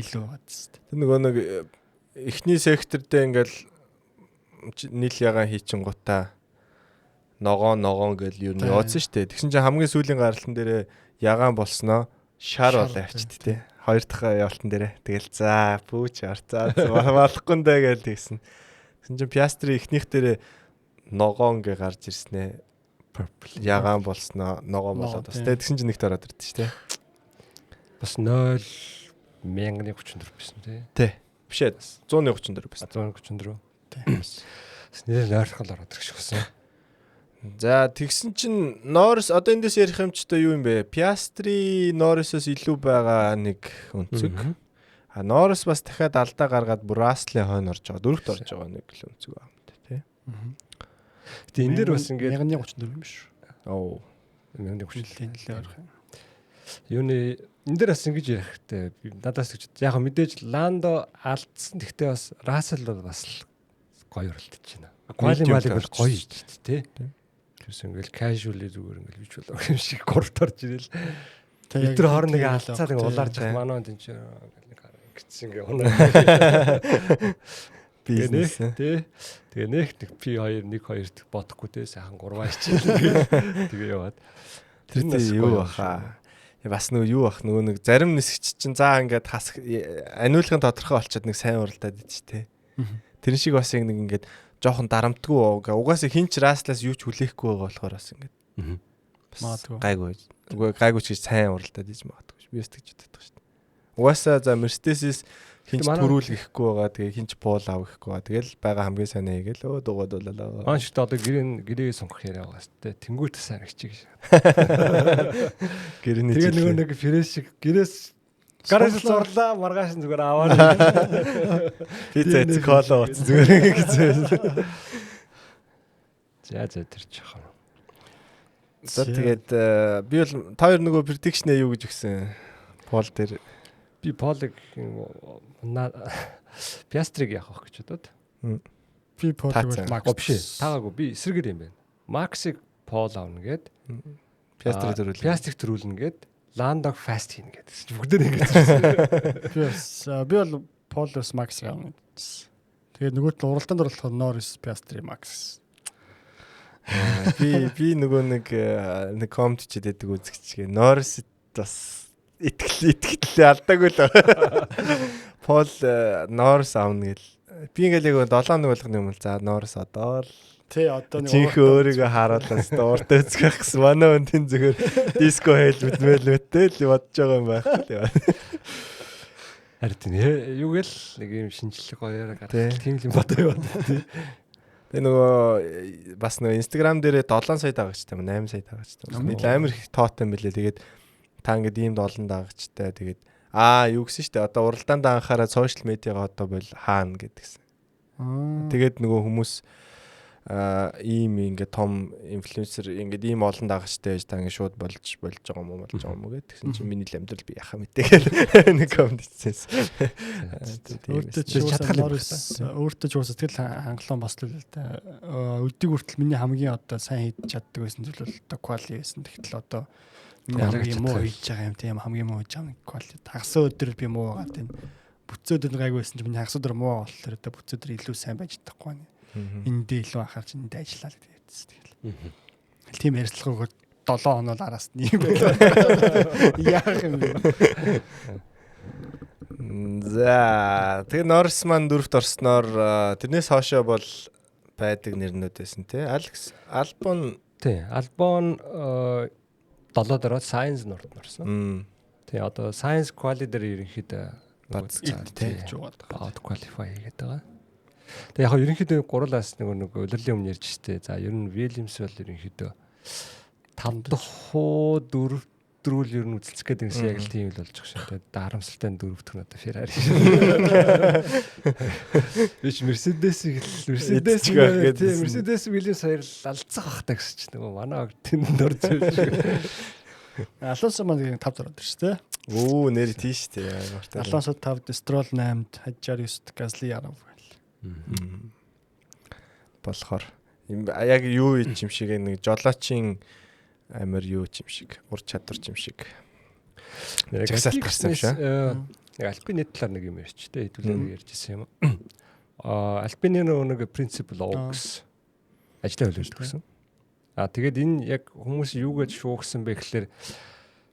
S3: илүү байгаадс.
S1: Тэр нөгөө нэг эхний сектор дээр ингээл нийл ягаан хийчихэнгуудаа ногоон гэл юу нь яваадсан шүү дээ. Тэгсэн чинь хамгийн сүүлийн гаралтан дээр ягаан болсноо шар болоо явчихд тий. 2 дахь явалтан дээр тэгэл за пүүч арцаа болохгүй нэ гэж тэгсэн. Тэгсэн чинь Piastri ихнийх дээрээ ногоон гэ гарч ирснэ.
S2: Purple.
S1: Ягаан болсноо ногоон болоод бас тэгсэн чинь нэгт ороод ирдэ шүү дээ.
S2: Бас 0,1034 байсан тий.
S1: Тий. Биш ээ. 134 байсан.
S2: 134.
S3: Тий.
S2: Бас нэр нойрхол ороод ирэх шигсэн.
S1: За тэгсэн чинь Norris одоо эндээс ярих юм ч одоо юу юм бэ? Piastri Norris-оос илүү байгаа нэг өнцөг. А Norris бас дахиад алдаа гаргаад бүр Russell-ийн хойно орж байгаа. Дөрөвт орж байгаа нэг л өнцөг байгаа юм тий.
S2: Тэгээ энэ дэр бас ингээд
S3: 1134 юм шүү.
S1: Оо.
S2: 1134
S3: Нэлээд орох юм.
S2: Юуны энэ дэр бас ингэж ярих хэрэгтэй. Надаас гэж яг мэдээж Ландо алдсан. Гэхдээ бас Russell бол бас гоё оролдож байна. Quali мали бол гоё шүү дээ тий. Тэрс ингээл casual зүгээр ингээл бич болоо юм шиг гуравт орж ирэл. Тэр хооронд нэг алцаа нэг улаарж ах манай энэ чинь гिचсэн ингээ унаа.
S1: Бизнес
S2: тий. Тэгээ нэг P2 1-2 бодохгүй тий сайхан 3 хичээл. Тэгээ яваад.
S1: Тэр нь юу баха. Бас юу бах нэг зарим нисгч чинь заа ингээд аниулгын тодорхой болчиход нэг сайн уралдаад идэж тий. Тэр шиг бас яг нэг ингээд жоохон дарамтгүй угаасаа хинч Russell-аас юу ч хүлээхгүй байгаа болохоор бас ингээд. Гайгүй. Үгүй гайгүй ч гэж сайн уралдаад иж магадгүй. Би бас тэгж боддог шүү дээ. Угаасаа за Mercedes-ис хинч төрүүл гэхгүй байгаа. Тэгээ хинч пол ав гэхгүй байгаа. Тэгэл байгаа хамгийн сайн хийгээл дугаад болоо.
S2: Аан шигт одоо гэрээ сонгох яриа байгаа шүү дээ. Тэнгуут сайн агчиг.
S1: Гэрэний
S2: тэгээ нөгөө нэг фрэш шиг гэрээс гараж зурлаа маргааш нь зүгээр аваад.
S1: Пицца кола ууц зүгээр гэж.
S2: За тэр жоохон.
S1: За тэгээд би бол та хоёр нөгөө prediction юу гэж өгсөн? Пол дээр
S2: би Полыг Piastri-г явах гэж бодоод.
S3: Би Полыг
S2: Макс биш. Таагүй би эсрэгээр юм байна. Максыг Пол авна гээд
S1: Piastri төрүүлнэ.
S2: Piastri төрүүлнэ гээд Lando fast хийнэ гэдэг. Бүгдээр ингэж.
S3: Би бол Полос Макс авна. Тэгээд нөгөөт нь уралдаанд оролцоход Norris, Piastri, Max.
S1: Би нөгөө нэг комент чидэдэг үзэгчгээ Norris бас итгэлээ алдаагүй л. Пол Norris авна гэл. Би ингээл яг 7 хоног болгоны өмнө за Norris одоо л
S3: Тэ одоо нэг
S1: чих өөрийгөө харуулаас дууртай үзэх гэсэн манай хүн тэн зүгээр диско хэлбэт мэлбэттэй л бодож байгаа юм байх л.
S2: Харин юу гэл нэг юм шинжлэх гоёроо гадаг тийм юм бодоо яваад тий.
S1: Тэгээ нөгөө бас нөгөө Instagram дээрээ 7 сая дагагчтай юм 8 сая дагагчтай. Нийл амар их тоотой юм билээ. Тэгээд та ингээд ийм 7 дагагчтай. Тэгээд юу гэсэн штэ одоо уралдаанд анхаараа сошиал медиагаа одоо бол хаана гэдгсэн. Тэгээд нөгөө хүмүүс ийм ингээд том инфлюенсер ингээд ийм олон дагагчтай байж та ингээд шууд болж байгаа юм уу гэдэг. Тэгсэн чинь миний л амьдрал би яхаа мэдээгээл нэг комент хийсэн.
S3: Өөртөө ч сэтгэл хангалуун бас л та өдийг хүртэл миний хамгийн одоо сайн хийж чаддаг байсан зүйл бол одоо quality байсан. Тэгтэл одоо миний хамгийн муу хийж байгаа юм тийм хамгийн муу хийж байгаа quality. Хагас өдөр би муу байгаа тийм. Бүцөө өдөр гайгүй байсан чинь миний хагас өдөр муу болохоор одоо бүцөө өдөр илүү сайн байж чадахгүй байна. Эндээ илүү анхаарч эндээ ажиллаа л гэдэгс тэгэл. Тийм ярилцлагыг 7 хоног араас нь юм байлаа. Яах юм бэ?
S1: За тэгээ Norris маань 4-т орсноор тэрнээс хоошоо бол байдаг нэрнүүд байсан тий. Алекс Albon
S2: тий. Albon 7-д ороод Sainz нурд норсон. Тий одоо Sainz quali дээр ерөнхийдөө
S3: тий
S2: out qualify хийгээд байгаа. Тэгээ яг ерөнхийдөө гурлаас нэг улирлын өмнө ярьж штэ. За ер нь Williams бол ерөнхийдөө 5 дахь хуу 4 дөрүүл ер нь үзэлцэх гэдэг нь яг л тийм л болж байгаа шээ. Тэгээд харамсалтай 4 дахь нь одоо Ferrari. Биш Mercedes Williams хоёр л алдцах бах та гэсэн чинь нөгөө манай тэнд орж ирж.
S3: Алонсо маань 5 дөрөв шүү дээ.
S1: Оо нэр тийш дээ.
S3: Алонсо 5, Stroll 8, Hadjar 9, Gasly 10.
S1: Болохоор яг юу юм шиг нэг жолоочийн амар юу юм шиг ур чадвар юм шиг. Жагсаалт гарсан шүү.
S2: Нэг Alpine талаар нэг юм ярьч тэ хэдүүлээ ярьжсэн юм. Alpine нэг principle Aux ажлаа хөлөж төгсөн. Тэгээд энэ яг хүмүүс юу гэж шуугсан бэ гэхээр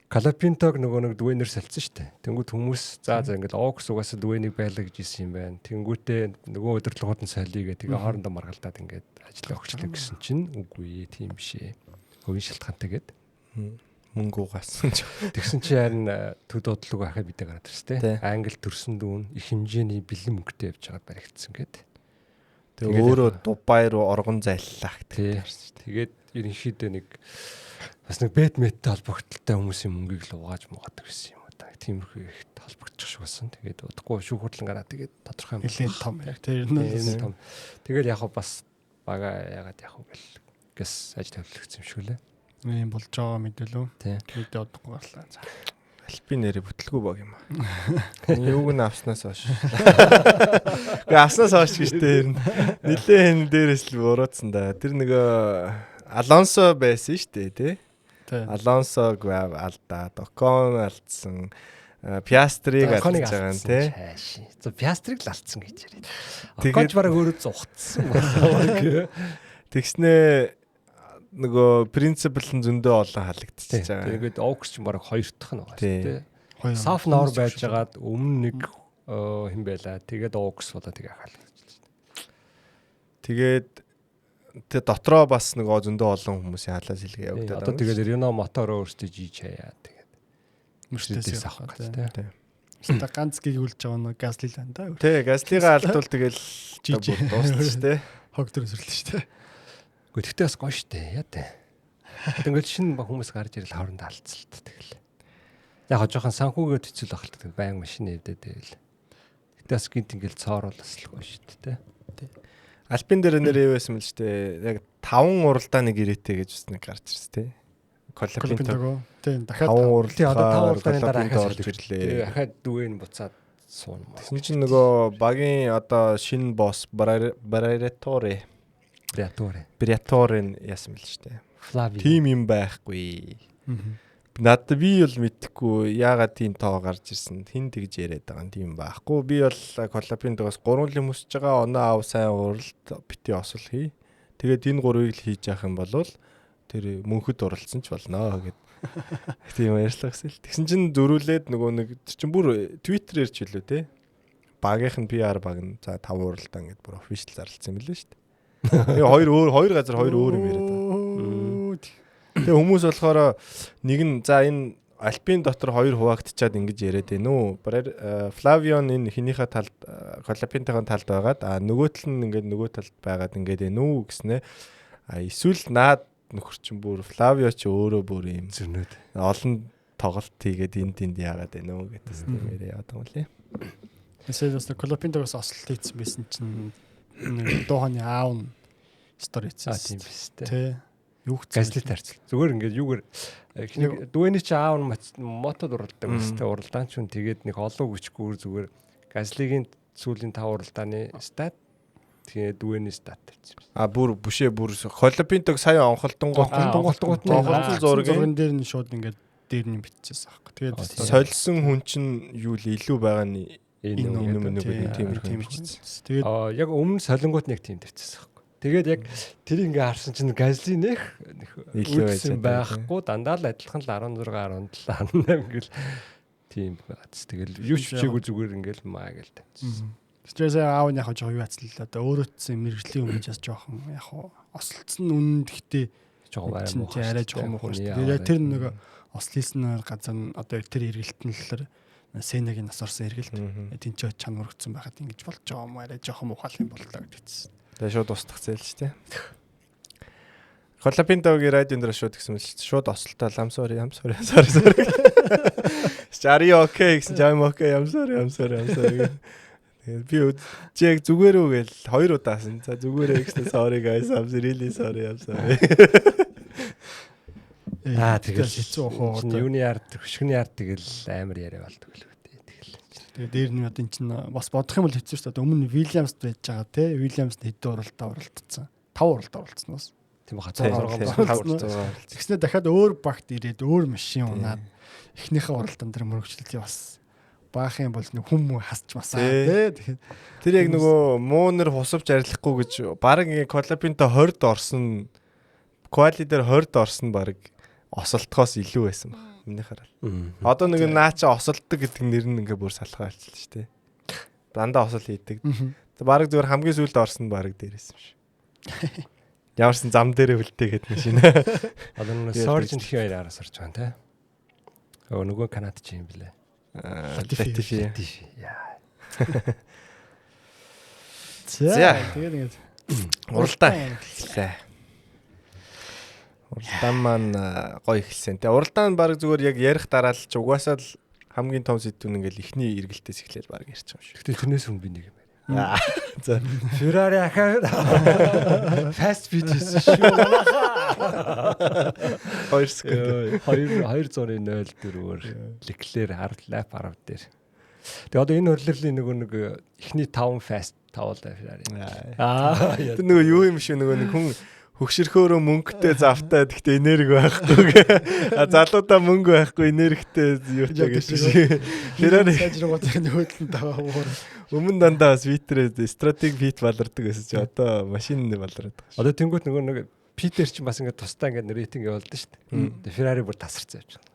S2: Колопинтог нөгөө нэг дүвэнээр солилцсон шүү дээ. Тэнгүүд хүмүүс за ингээд Окс угаасаа дүвэнийг байлаа гэж хэлсэн юм байна. Тэнгүүтээ нөгөө удирдлагууд нь солиё гэх тэгээ хоорондоо маргалдаад ингээд ажиллаа өгчлөө гэсэн чинь үгүй тийм биш ээ. Хувийн шалтгаантай гээд
S1: мөнгө угаасан ч.
S2: Тэгсэн чи харин төд бодлого ахаа бидээ гараад ирсэн тий. Англи төрсөн дүүн их хэмжээний бэлэн мөнгөтэй явж байгаад баригдсан гээд.
S1: Тэгээ өөрөө Дубай руу оргон зайллаа
S2: гэдэг. Тэгээд ерөнхийдөө нэг бас нэг бэтметтэй холбогдолтой хүмүүсийн мөнгийг л угааж муугаад гэсэн юм да. Тиймэрхүү их холбогдчих шиг болсон. Тэгээд удахгүй шүүх хурлан гараад тэгээд тодорхой
S3: нэлээд том яг тэр нь
S2: том. Тэгээд яг бас бага ягаад яг гэл гэс ажил хөдөлгдсөн юм шиг лээ.
S3: Ийм болж байгаа мэдээлүү.
S2: Мэдээ
S3: удахгүй гарлаа. За.
S1: Альпин нэрээ бүтлгүй баг юм аа. Юуг нь авснаас хойш. Гэхдээ авснаас хойш гэжтэй ер нь нилээ энэ дээрээс л буруутсан да. Тэр нөгөө Алонсо байсан шүү дээ тий. Алонсог алдаад, Окон алдсан, Пиастриг алдсан байгаа юм тий.
S2: За Пиастриг л алдсан гэж яриад. Оконч бараг өөрөө зугтсан байна.
S1: Тэгснээ нөгөө принципл нь зөндөө олон халагдчихж байгаа.
S2: Тэгээд Окс ч бараг хоёр дахь нь байгаа шүү дээ. Софт нор байж байгаад өмнө нэг хэм байла. Тэгээд Окс болоо тэгээ халагдчихлаа.
S1: Тэгээд тэг дотроо бас нөгөө зөндөө олон хүмүүсийн халаас хэлгээ явагдаад
S2: байна. Одоо тэгээд Рено мотороо өөртөө жиж хаяа тэгээд мөртөөс авах гэж тий.
S3: Та ганц гэгүүлж байгаа нэг Газли л байна да.
S1: Тий, Газлигаа алдвал тэгэл жиж дуусна шүү дээ.
S3: Хог төр өсөрлөө шүү дээ.
S2: Гэхдээ бас гоё шүү дээ. Яа тий. Тэгэл шинэ хүмүүс гарч ирэл хоорондоо алдцалт тэгэл. Яг жоохон санхүүгээд хэцүү л ахалт баян машин эвдээ тэгэл. Гэтэ бас гинт ингээл цоор бол бас л гоё шүү дээ тий.
S1: Альпин дээр нэр явсан мэл шүү дээ. Яг 5 уралдаа нэг ирээтэй гэж бас нэг гарч ирсэн тий. Колопинтог.
S3: Тийм дахиад
S1: 5 уралдаа
S2: одоо 5 уралдааны дараа
S1: орж ирлээ.
S2: Ахаад дүвэн буцаад суун.
S1: Тэгсэн чинь нөгөө багийн одоо шинэ босс Бриаторын яасан мэл шүү дээ.
S2: Флави.
S1: Тим юм байхгүй. Над би бол мэдхгүй яагаад тийм тоо гарч ирсэн. Хин тэгж яриад байгаа юм тийм байхгүй. Би бол Колопинтогоос 3 л мөсөж байгаа. Оноо ав сайн уралд бити осол хий. Тэгээд энэ 3-ыг л хийж явах юм бол тэр мөнхөд уралцсан ч болно гэд. Тийм ярьслаа гэсэн л. Тэгсэн чинь зөрүүлээд нөгөө нэг чинь бүр Twitter-ээр ч үлээ те. Багийнх нь PR баг нь за 5 уралдаа ингээд бүр official зарлцсан юм лээ шүү дээ. Тэгээ хоёр газар хоёр өөр юм яриад байгаа. Тэгээ хүмүүс болохоор нэг нь за энэ Альпин дотор хоёр хуваагдчихад ингэж яриад байна уу? Флавион энэ хинийхээ талд Колопинтогийн талд байгаад нөгөөтл нь ингээд нөгөө талд байгаад ингээд байна уу гэснээ. Эсвэл наад нөхөр чинь бүр Флавио ч өөрөө бүр юм
S2: зөрнөд.
S1: Олон тоглолт хийгээд энд яагаад байна уу гэдээс тийм яриад байгаа юм лээ.
S3: Эсвэл бас Колопинтогоос ослт хийсэн байсан чинь дууханы аав нь стори хийсэн.
S2: Тийм биз дээ.
S3: Тэ. Юу ч
S2: газлит харцал. Зүгээр ингээд юугаар дүүний чи аав нь мотод уралдаг өстэй уралдаан ч үн тэгээд нэг олон хүчгүүр зүгээр газлигийн сүүлийн 5 уралдааны стат тэгээ дүүний стат тавьчихсан.
S1: Бүр бүшээ бүр Колопинтог сая онголтонгууд
S3: зургийн дээр нь шууд ингээд дээр нь биччихсэн аахгүй. Тэгээд
S1: сольсон хүн чинь юу л илүү байгаа нь энэ тиймэрхүү бичсэн.
S2: Тэгээд яг өмнө солонгууд нэг тийм тавьчихсан аахгүй. Тэгээд яг тэр ингээ харсан чинь газли нэх үлдсэн байхгүй дандаа л адилхан л 16 17 18 гэл тийм бац. Тэгэл юу ч чигүй зүгээр ингээл маа гэл тавьчихсан.
S3: Тэрээс аав нь яг жоо юу яцлаа л да өөрөөцсөн мэрэгжлийн өмнө бас жоохон яг ослцсон үнэнд гэхдээ жоохон арай жоохон муухай шүү дээ. Тэр нэг ослийсэн газар нь одоо тэр эргэлтэн л Сенагийн нас орсон эргэлт тэнцээ чанар өргөцсөн байхад ингэж болж байгаа юм арай жоохон муухай юм боллоо гэдэгсэн.
S1: Тэгээ шууд устгах зээл ч тийм. Колопинтогийн радион дээр шууд гэсэн мэт шууд ослолтой I'm sorry. Are you okay гэсэн I'm okay. I'm sorry. Би яг зүгээр үү гээл 2 удаасан. За зүгээрээ гэсэн sorry guys. I'm really sorry.
S3: Тэгэл хэцүү хоо.
S2: Юуны ард хөшгөний ард тэгэл амар яриа болдог л үү.
S3: Тэгээ дээр нь одоо эн чинь бас бодох юм бол хэцүү шүү дээ. Өмнө Вильямс байж байгаа те. Вильямс хэдэн уралдаа оролцсон. 5 уралдаа оролцсон уу?
S2: Тийм ба.
S3: Тэгснээр дахиад өөр багт ирээд өөр машин унаад эхнийхээ уралдаан дээр мөрөгчлөлтий бас баах юм бол хүм хасчмасаа те.
S1: Тэр яг нөгөө муунер хусавч арилахгүй гэж баг ингээ Колопинто 20-д орсон. Квали дээр 20-д орсон баг осолтохоос илүү байсан баг. миний хараад. Одоо нэг наача осолдог гэдэг нэр нь ингээ бүр салхаа болчихлоо шүү дээ. Дандаа осол хийдэг. Бараг зүгээр хамгийн сүүлд орсон нь бараг дээрээс юм шиг. Ямарсан зам дээрээ үлдээгээд машин.
S2: Одоо нэг Surgeon хий хоёр араас орж байгаа те. Нөгөө Канад ч юм блэ.
S1: Латифи.
S2: Яа.
S3: За тэгээд
S1: уралдаан эхэллээ. Уралдаан маань гоё эхэлсэн. Тэгээ уралдаан баг зүгээр яг ярих дараа л ч угаасаа л хамгийн том сэдвүүн ингээл ихний эргэлтээс эхлээл баг ярьж байгаа юм шиг.
S2: Гэтэ тэрнээс өмнө би нэг юм байна.
S1: За
S2: Ferrari ахаа fast food хийсэн шүү.
S1: 2 секунд.
S2: 2:04-өөр Leclerc лап 10 дээр. Тэгээ одоо энэ хөрлөлийн нэг ихний 5 fast тавуулаа Ferrari.
S1: Тэр нөгөө юу юм шүү нөгөө нэг хүн хөгшөрхөөрөө мөнгөтэй завтай гэхдээ энерги байхгүй. Залуудаа мөнгө байхгүй энергитэй юу ч гэж шиг. Ferrari
S3: сайжруулгын нөөдлөнд таваа уур.
S1: Өмнө дандаа бас витрээ стратеги фит балардаг гэсэн чи одоо машин балардаг.
S2: Одоо тэнгуут нөгөө нэг Питер ч бас ингээд тусдаа ингээд рейтинг явуулдаг шүү дээ. Тэгээ Ferrari бүр тасарсан явж байгаа.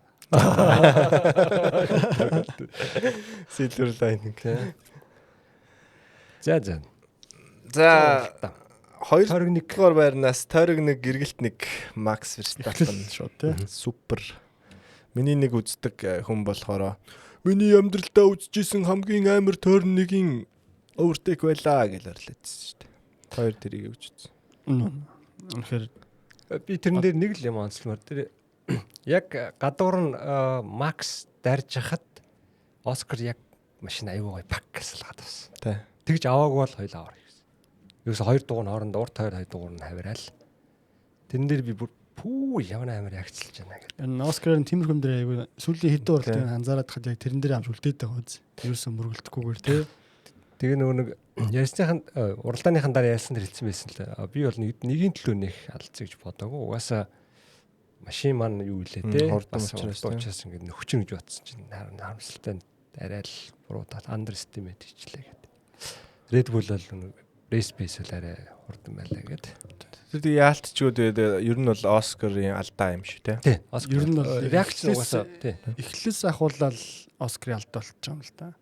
S1: Silver lining.
S2: За.
S1: 21 дугаар байрнаас тойрог нэг гэргэлт нэг Макс Верстаппен шүү тий. Супер. Миний нэг үздэг хүн болохоор миний амьдралдаа үзчихсэн хамгийн амар тойрныгийн overtake байлаа гэж орлоодсэн шүү дээ. Хоёр дэрийг үзчихсэн.
S3: Үнэхээр
S2: би тэрэн дээр нэг л юм онцлмаар тэр яг гадуур нь Макс дарж хахад Оскар яг машин аюу гой пак гэсэлгаад бас.
S1: Тий.
S2: Тэгж аваагүй бол хоёул аваар гэсэн. Юусе хоёр дугаар нь хооронд урт хоёр дугаар нь хавираал. Тэрэн дээр би бүр явна амар ягцлж байна гэдэг.
S3: энэ Оскарын тиймэрхүү дээр аягүй сүүлийн хэдэн уралтыг анзаараад хад яг тэрэн дээр амж үлдээдэг байгаа үз. Юусе мөргөлдөхгүйгээр тий.
S2: Тэгээ нөгөө нэг ярьсныхан уралдааныхан дараа ярьсан дээр хэлсэн байсан л би бол нэгийн төлөө нэх алдсан гэж бодоагүй. Угаасаа машин маань юу илээ те бас уучраас ингээд нөхчин гэж бодсон чинь харамсалтай арай л буруудаад underestimate хийчлээ гэдэг. Red Bull бол race pace л арай хурдан байлаа гэдэг.
S1: Тэр яалтчгүй ер нь бол Оскарын алдаа юм шүү те.
S2: Тий.
S3: Ер нь бол
S2: реакц угаасаа тий.
S3: эхлээс ахуулаад Оскарын алдаа болчих юм л та.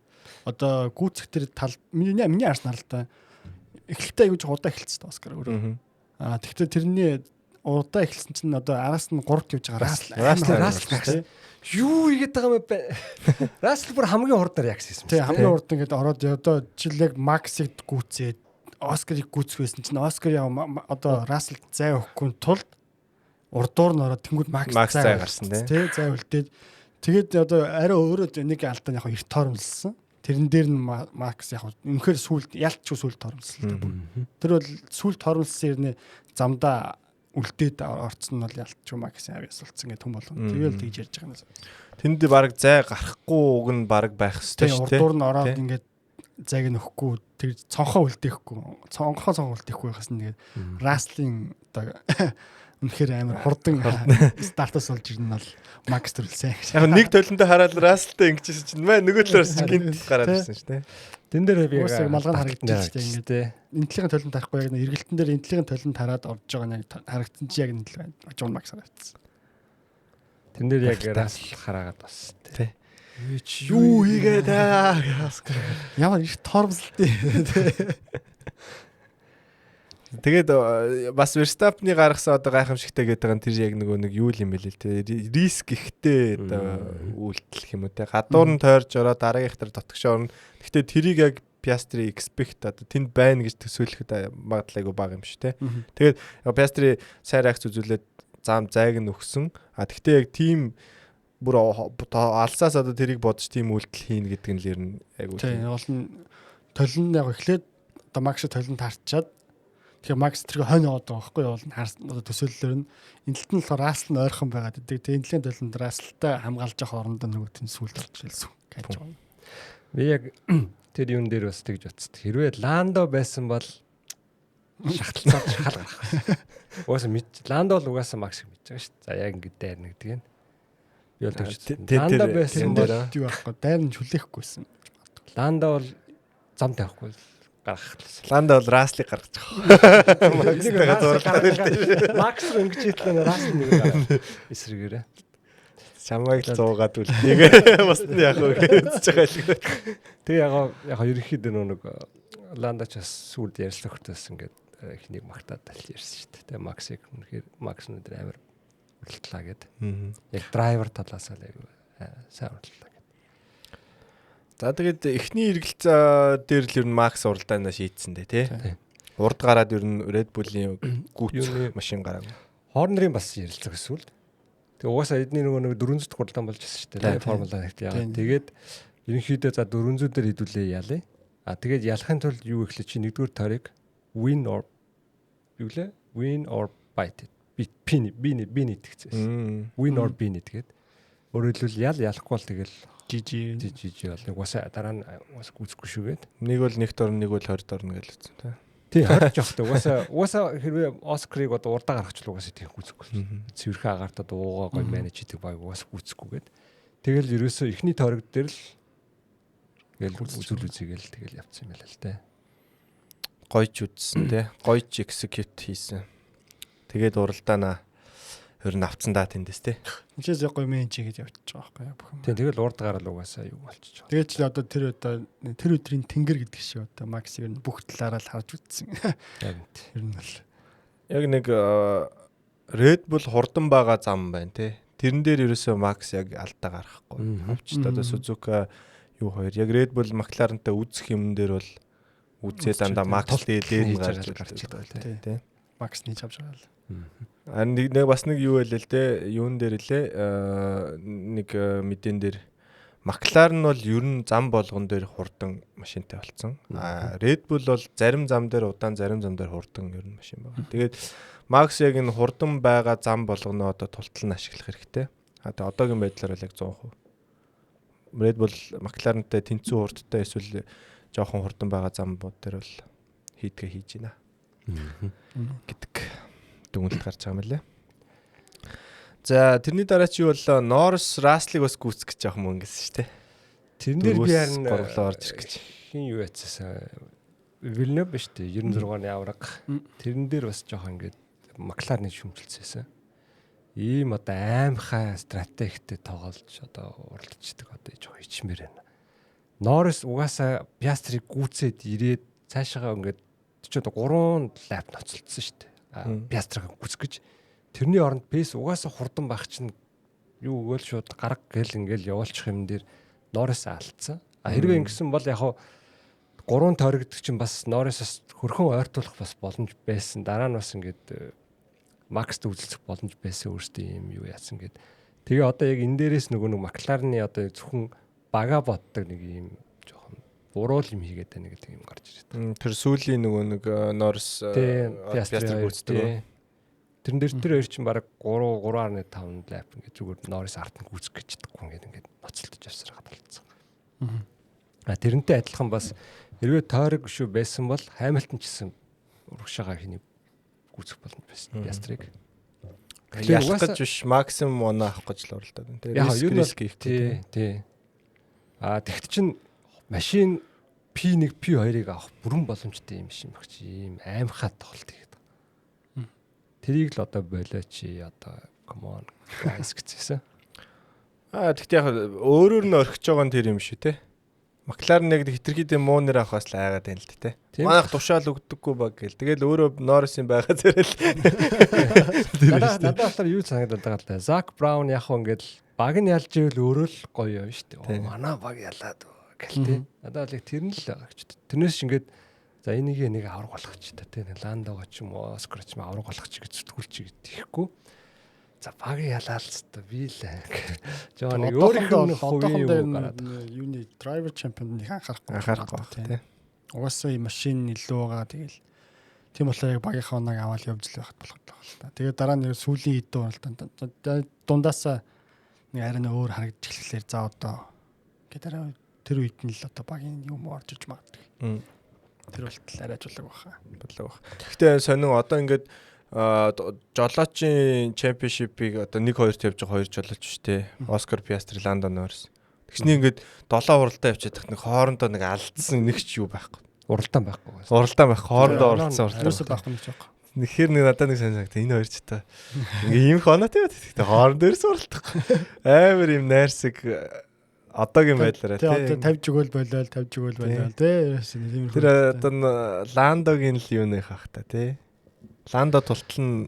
S3: Одоо гүйцэх тэр тал миний арснаар л та. Эхлэлтэй аягүй ч удаа эхэлсэн Оскар өөрөө. Тэгвэл тэрний удаа эхэлсэн чинь одоо араас нь 3-т явж байгаа Рассел.
S2: Юу игээд байгаа юм бэ? Рассел бүр хамгийн хурдаар ягс хийсэн.
S3: Тий, хамгийн урд ингээд ороод одоо жил яг Максыг гүйцээд Оскарыг гүйцэхсэн чинь Оскар одоо Рассел зай өгөхгүй тулд урдуур нь ороод тэнгууд Макс
S1: зай гарсан
S3: тий, зай үлдээд тэгээд одоо арай өөрөө нэг алдаа яг эрт торомлсон. Тэрэн дээр нь Макс яг үнэхээр сүлд ялчгүй сүлд торомлсон. Тэр бол сүлд торомлсон юм замдаа үлдээд орцсон нь бол ялчгүй Макс авьяас болцсон гэх юм болгоно. Тэгэл тэгж ярьж байгаа юм.
S1: Тэнд баг зай гарахгүй уг нь баг байх ёстой шүү
S3: дээ. Урдуур нь ороод ингээд зайг нөхгүй тэр цонхоо үлдээхгүй. Цонхоо үлдээхгүй байхаас нэгээд Растлин одоо үнэхээр амар хурдан стартаас болж ирнэ бол Макс төрлсөн.
S1: Яг нэг толонтой хараад Растлтай ингэжсэн чинь нөгөө талаас гинт гараад ирсэн шүү дээ.
S2: Тэн дээр би
S3: яг малгай харагдчихсан шүү дээ ингээд. Энтлигийн толонд харахгүй яг эргэлтэн дээр энтлигийн толонд хараад орж байгаа нь харагдсан чи яг энтлиг Жон Макс харагдсан.
S2: Тэн дээр яг Рассел хараагаад бас тий.
S1: Юу хийгээд
S3: ямар их тоормсолтой.
S1: Тэгээд бас Verstappen-ы гаргасан одоо гайхамшигтай гэдэг нь тэр яг нэг юу юм бэ л те риск ихтэй үйлдэл юм уу те гадуур нь тойрж ороо дараагийнх төр дотгош орно. Гэхдээ тэрийг яг Piastri expect одоо тэнд байна гэж төсөөлөхөд магадлалгүй бага юм шүү те. Тэгээд Piastri сайн реакц үзүүлээд зам зайг нь өгсөн. Гэхдээ яг тийм бүр алсаас одоо тэрийг бодож тийм үйлдэл хийн гэдэг нь л ер нь айгуу.
S3: Тийм бол нь толон яг эхлээд одоо Макс толон тарчаад тэгэхээр Макс тэрийг хонь яваад байгаа байхгүй юу? Одоо төсөөллөөр нь энэлт нь болохоор Рассел нь ойрхон байгаад байдаг. Тэгээ энэлийн толонд Расселтай хамгаалж явах орондоо нөгөө тийм сүлд орж ирсэн гэж байна.
S2: Би яг тэр юун дээр бас тэгж утсад. Хэрвээ Ландо байсан бол шахалцаад шахал гарах байсан. Угаасаа мэд Ландо бол угаасаа Макс мэдж байгаа шүү дээ. За яг ингэ дайр нэгдэг юм. Би бол тэгж Ландо байсан бол
S3: юу байхгүй дайр нь хүлээхгүйсэн.
S2: Ландо бол зам тавихгүй гаргах.
S1: Ландо бол Расслыг гаргаж байгаа.
S2: Макс ингэж хэлсэн Рассел нэг эсрэгээрээ.
S1: Чамайг л 100-аад үлдээгээ. Бусд нь яг үзэж байгаа л.
S2: Тэгээ яг ерөнхийдөө нэг Ландач бас сүлд ярьслахтаас ингээд эхнийг магтаад талж ярьсан шүү дээ. Тэгээ Максыг үнэхээр Макс өнөдөр амар уралдлаа гэд. Яг драйвер талаас л айгүй сайн уралдлаа гэд.
S1: За тэгээд эхний эргэлзээ дээр л ер нь Макс уралдаанаа шийдсэн дээ тий. Урд гараад ер нь Red Bull-ийн гүйц машин гараагүй.
S2: Хорнерын бас ярилцлага эсвэл. Тэгээ угаасаа эдний нэг 400 дахь уралдаан болж байсан шүү дээ. Формула 1-т яагаад. Тэгээд ерөнхийдөө за 400 дээр хэдүүлээ яалаа. Тэгээд ялахын тулд юу ихлэ чи нэгдүгээр тойрог win or bite бини тэгчихсэн. Win or bini тэгээд өөрөөр хэлбэл ялахгүй бол тэгэл GG бол нэг уусаа дараа нь уус гүцэхгүй шүүгээд.
S1: Нэг бол нэгт орно, нэг бол 20-д орно гэж хэлсэн тий.
S2: Тий, харж явахдаа уусаа хэрвээ Оскарыг одоо урдаа гаргачлаа уусаа тийх гүцэхгүй. Цэвэрхэн агартаа дуугаа гой менеж хийдэг баг уусаа гүцэхгүйгээд. Тэгэл ерөөсөө эхний тойрог дээр л тэгэл үзүүл үзийгээл тэгэл явцсан юм байна л дээ.
S1: Гойч үзсэн тий. Гойч execute хийсэн. Тэгээд уралдаанаа ер нь авцсан даа тэндээс тий.
S3: Ինչээс яг гой менеж хийж явчихж байгаа байхгүй юу?
S2: Тий, тэгэл урд гараад угаасаа юу болчихж байгаа.
S3: Тэгээд ч одоо тэр өдрийн тэнгэр гэдэг шиг одоо Макс ер нь бүх талаараа л харж үзсэн.
S2: Яг нь.
S3: Ер нь бол
S1: Яг нэг Red Bull хурдан байгаа зам байна тий. Тэрэн дээр ерөөсөө Макс яг алдаа гарахгүй. Авчид одоо Suzuka юу хоёр яг Red Bull McLaren-тай үзэх юм дээр бол үзээ дандаа Макс дээр гарч байгаа тий.
S3: Макс нээж авч байгаа л.
S1: Нэг бас нэг юу байлээ л те юун дээр лээ нэг мэдэн дээр McLaren бол ер нь зам болгон дээр хурдан машинтай болсон. Red Bull бол зарим зам дээр удаан, зарим зам дээр хурдан ер нь машин байгаа. Тэгээд Max яг энэ хурдан байгаа зам болгоно одоо тултал нь ашиглах хэрэгтэй. Тэгээ одоогийн байдлаар бол яг 100%. Red Bull McLaren-тай тэнцүү хурдтай эсвэл жоохон хурдан байгаа замууд дээр бол хийдгээ хийж байна. Гэдэг дүгнэлт гарч байгаа юм лээ. За тэрний дараа чи бол Norris Russell-ыг бас гүйцэх гэж яах юм гэсэн шүү дээ.
S2: Тэрэн дээр би харин
S1: гурлаа орж ирэх гэж.
S2: Хин юу яцсан Villeneuve биш үү 96-ны авраг. Тэрэн дээр бас жоох ингээд McLaren-ыг шүмжилсэн. Ийм одоо аимхай стратегтэй тоглож одоо уралдчихдаг одоо жоох ичмээр байна. Norris угаасаа Piastri-г гүйцээд ирээд цаашаа ингээд ч одоо 3 лап ноцолцсон шүү дээ. Piastri-г гүйцэх гэж. Тэрний оронд пейс угаасаа хурдан байх чинь юу өгөөл шууд гарга гэл ингээл явуулчих юм дээр Norris алдсан. Хэрвээ ингэсэн бол яг 3 тойрогдох чинь бас Norris-аас хөрхөн ойртуулах бас боломж байсан. Дараа нь бас ингээд Max-т үзэлцэх боломж байсан өөртөө юм юу яасан гэд. Тэгээ одоо яг энэ дээрээс нөгөө нэг McLaren-ы одоо зөвхөн бага боддог нэг юм жоохон буруу юм хийгээд байна гэдэг юм гарч ирээд. Тэр
S1: сүүлийн нөгөө нэг Norris
S2: Piastri гүйцдэг. Тэрэн дээр тэр хоёр чинь бараг 3.5 лап ингээд зүгээр Norris арт нь гүйцэх гэж чадахгүй ингээд ноцолдож явсараа болцсон. Тэрнтэй адилхан бас хэрвээ тойрог шүү байсан бол Hamilton ч гэсэн урагшаага хэнийг гүйцэх болно байсан. Piastri-г.
S1: Ялах гэж биш максимум оноо авах гэж л оролдоод байна.
S2: Тэгээ риск хийх тий. Тэгт чинь машин P1 P2-ыг авах бүрэн боломжтой юм шиг баг чи ийм аимхай тоглолт хийгээд. Тэрийг л одоо болооч одоо come on guys гэжсэн.
S1: Тэгтээ яг өөрөөр нь орхиж байгаа нь тэр юм шүү те. McLaren яг хитрхийдээ муу нэр авахаас л айгаад байна л те. Манайх тушаал өгдөггүй баг гэл. Тэгэл өөрөө Norris-ийн байгаа зэрэл.
S2: Надад болохоор юу санагдаад байгаа л да. Zak Brown яг хөө ингээд баг нь ялж ивэл өөрөө л гоё юм шүү дээ. Манай баг ялаад гэл те. Надад л тэр нь л байгаа ч. Тэрнээс ч ингээд за энийг нэг авраг болгох ч та тийм Ландого ч юм уу Оскар ч юм авраг болгох ч гэж зүтгүүлчих гэхгүй. За баг ялаал ч та би л жоо нэг өөрийнхөө хувийн юм гараад
S3: юуны драйвер чемпионыг
S1: анхаарахгүй тийм.
S3: Угаасаа ийм машин илүү байгаа тэгэл тийм болохоор яг багийнхаа оноог аваад явж л байхад болох л та. Тэгээд дараа нь сүүлийн хэдэн уралдаанд дундаасаа нэг арай өөр харагдаж эхлэхээр за одоо гэдэг тэр үед нь л одоо багийн юм орж иж магадгүй. Тэр болтол арайжуулаг баха.
S1: Гэхдээ сонин одоо ингээд жолоочийн чемпионшипыг одоо 1-2-т явж байгаа 2 жолооч шүү дээ. Оскар Piastri, Lando Norris. Тэгсний ингээд 7 уралдаа явчихад нэг хоорондоо нэг алдсан нэг ч юу байхгүй.
S2: Уралдаан байхгүй.
S1: Хоорондоо оролцсон уралдаан.
S3: Юусаа байхгүй нэг ч байхгүй.
S1: Нэхэр нэг надад нэг санагдаа энэ хоёр ч та ингээ ийм хоноотой байдаг. Тэгтээ хоорон дээр суралдах. Амар юм найрсаг одоогийн байдлаараа
S3: тий. 50 жигүүл болоод тий.
S1: Тэр одоо Ландогийн л юу нэх ах та тий. Ландо тултал нь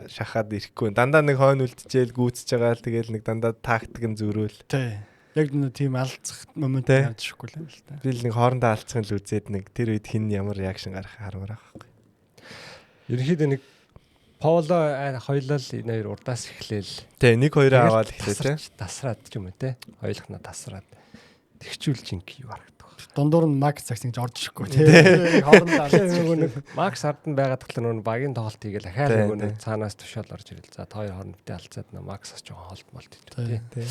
S1: шахаад ирэхгүй. Дандаа нэг хойно үлдчихээл гүйцэж байгаа л тэгэл нэг дандаа тактик нь зөрөөл.
S3: Тий. Яг нэг тийм алцах момент яадчихгүй л юм л та.
S1: Би л нэг хоорондоо алцахын л үзээд нэг тэр үед хин ямар реакшн гарах хармаар байхгүй.
S2: Ерөнхийдөө нэг Пауло хоёлал энэ хоёр урдаас эхлээл.
S1: Тий, нэг хоёроо аваад эхлэв тий.
S2: Тасраад ч юм уу тий. Хоёулахнаа тасраад. Тэгчүүл жинк юу харагдах.
S3: Дундуур нь Макс цагт ингэж орж ирэхгүй тий. Хоорондоо
S2: нөгөө нэг Макс ард нь байгаад тахлаа нөгөө багийн тоглолт хийгээл ахаал нөгөө нэг цаанаас тушаал орж ирэл. За та хоёр хоорондоо алцаад нөө Максаас жоохон холт молт идэв тий.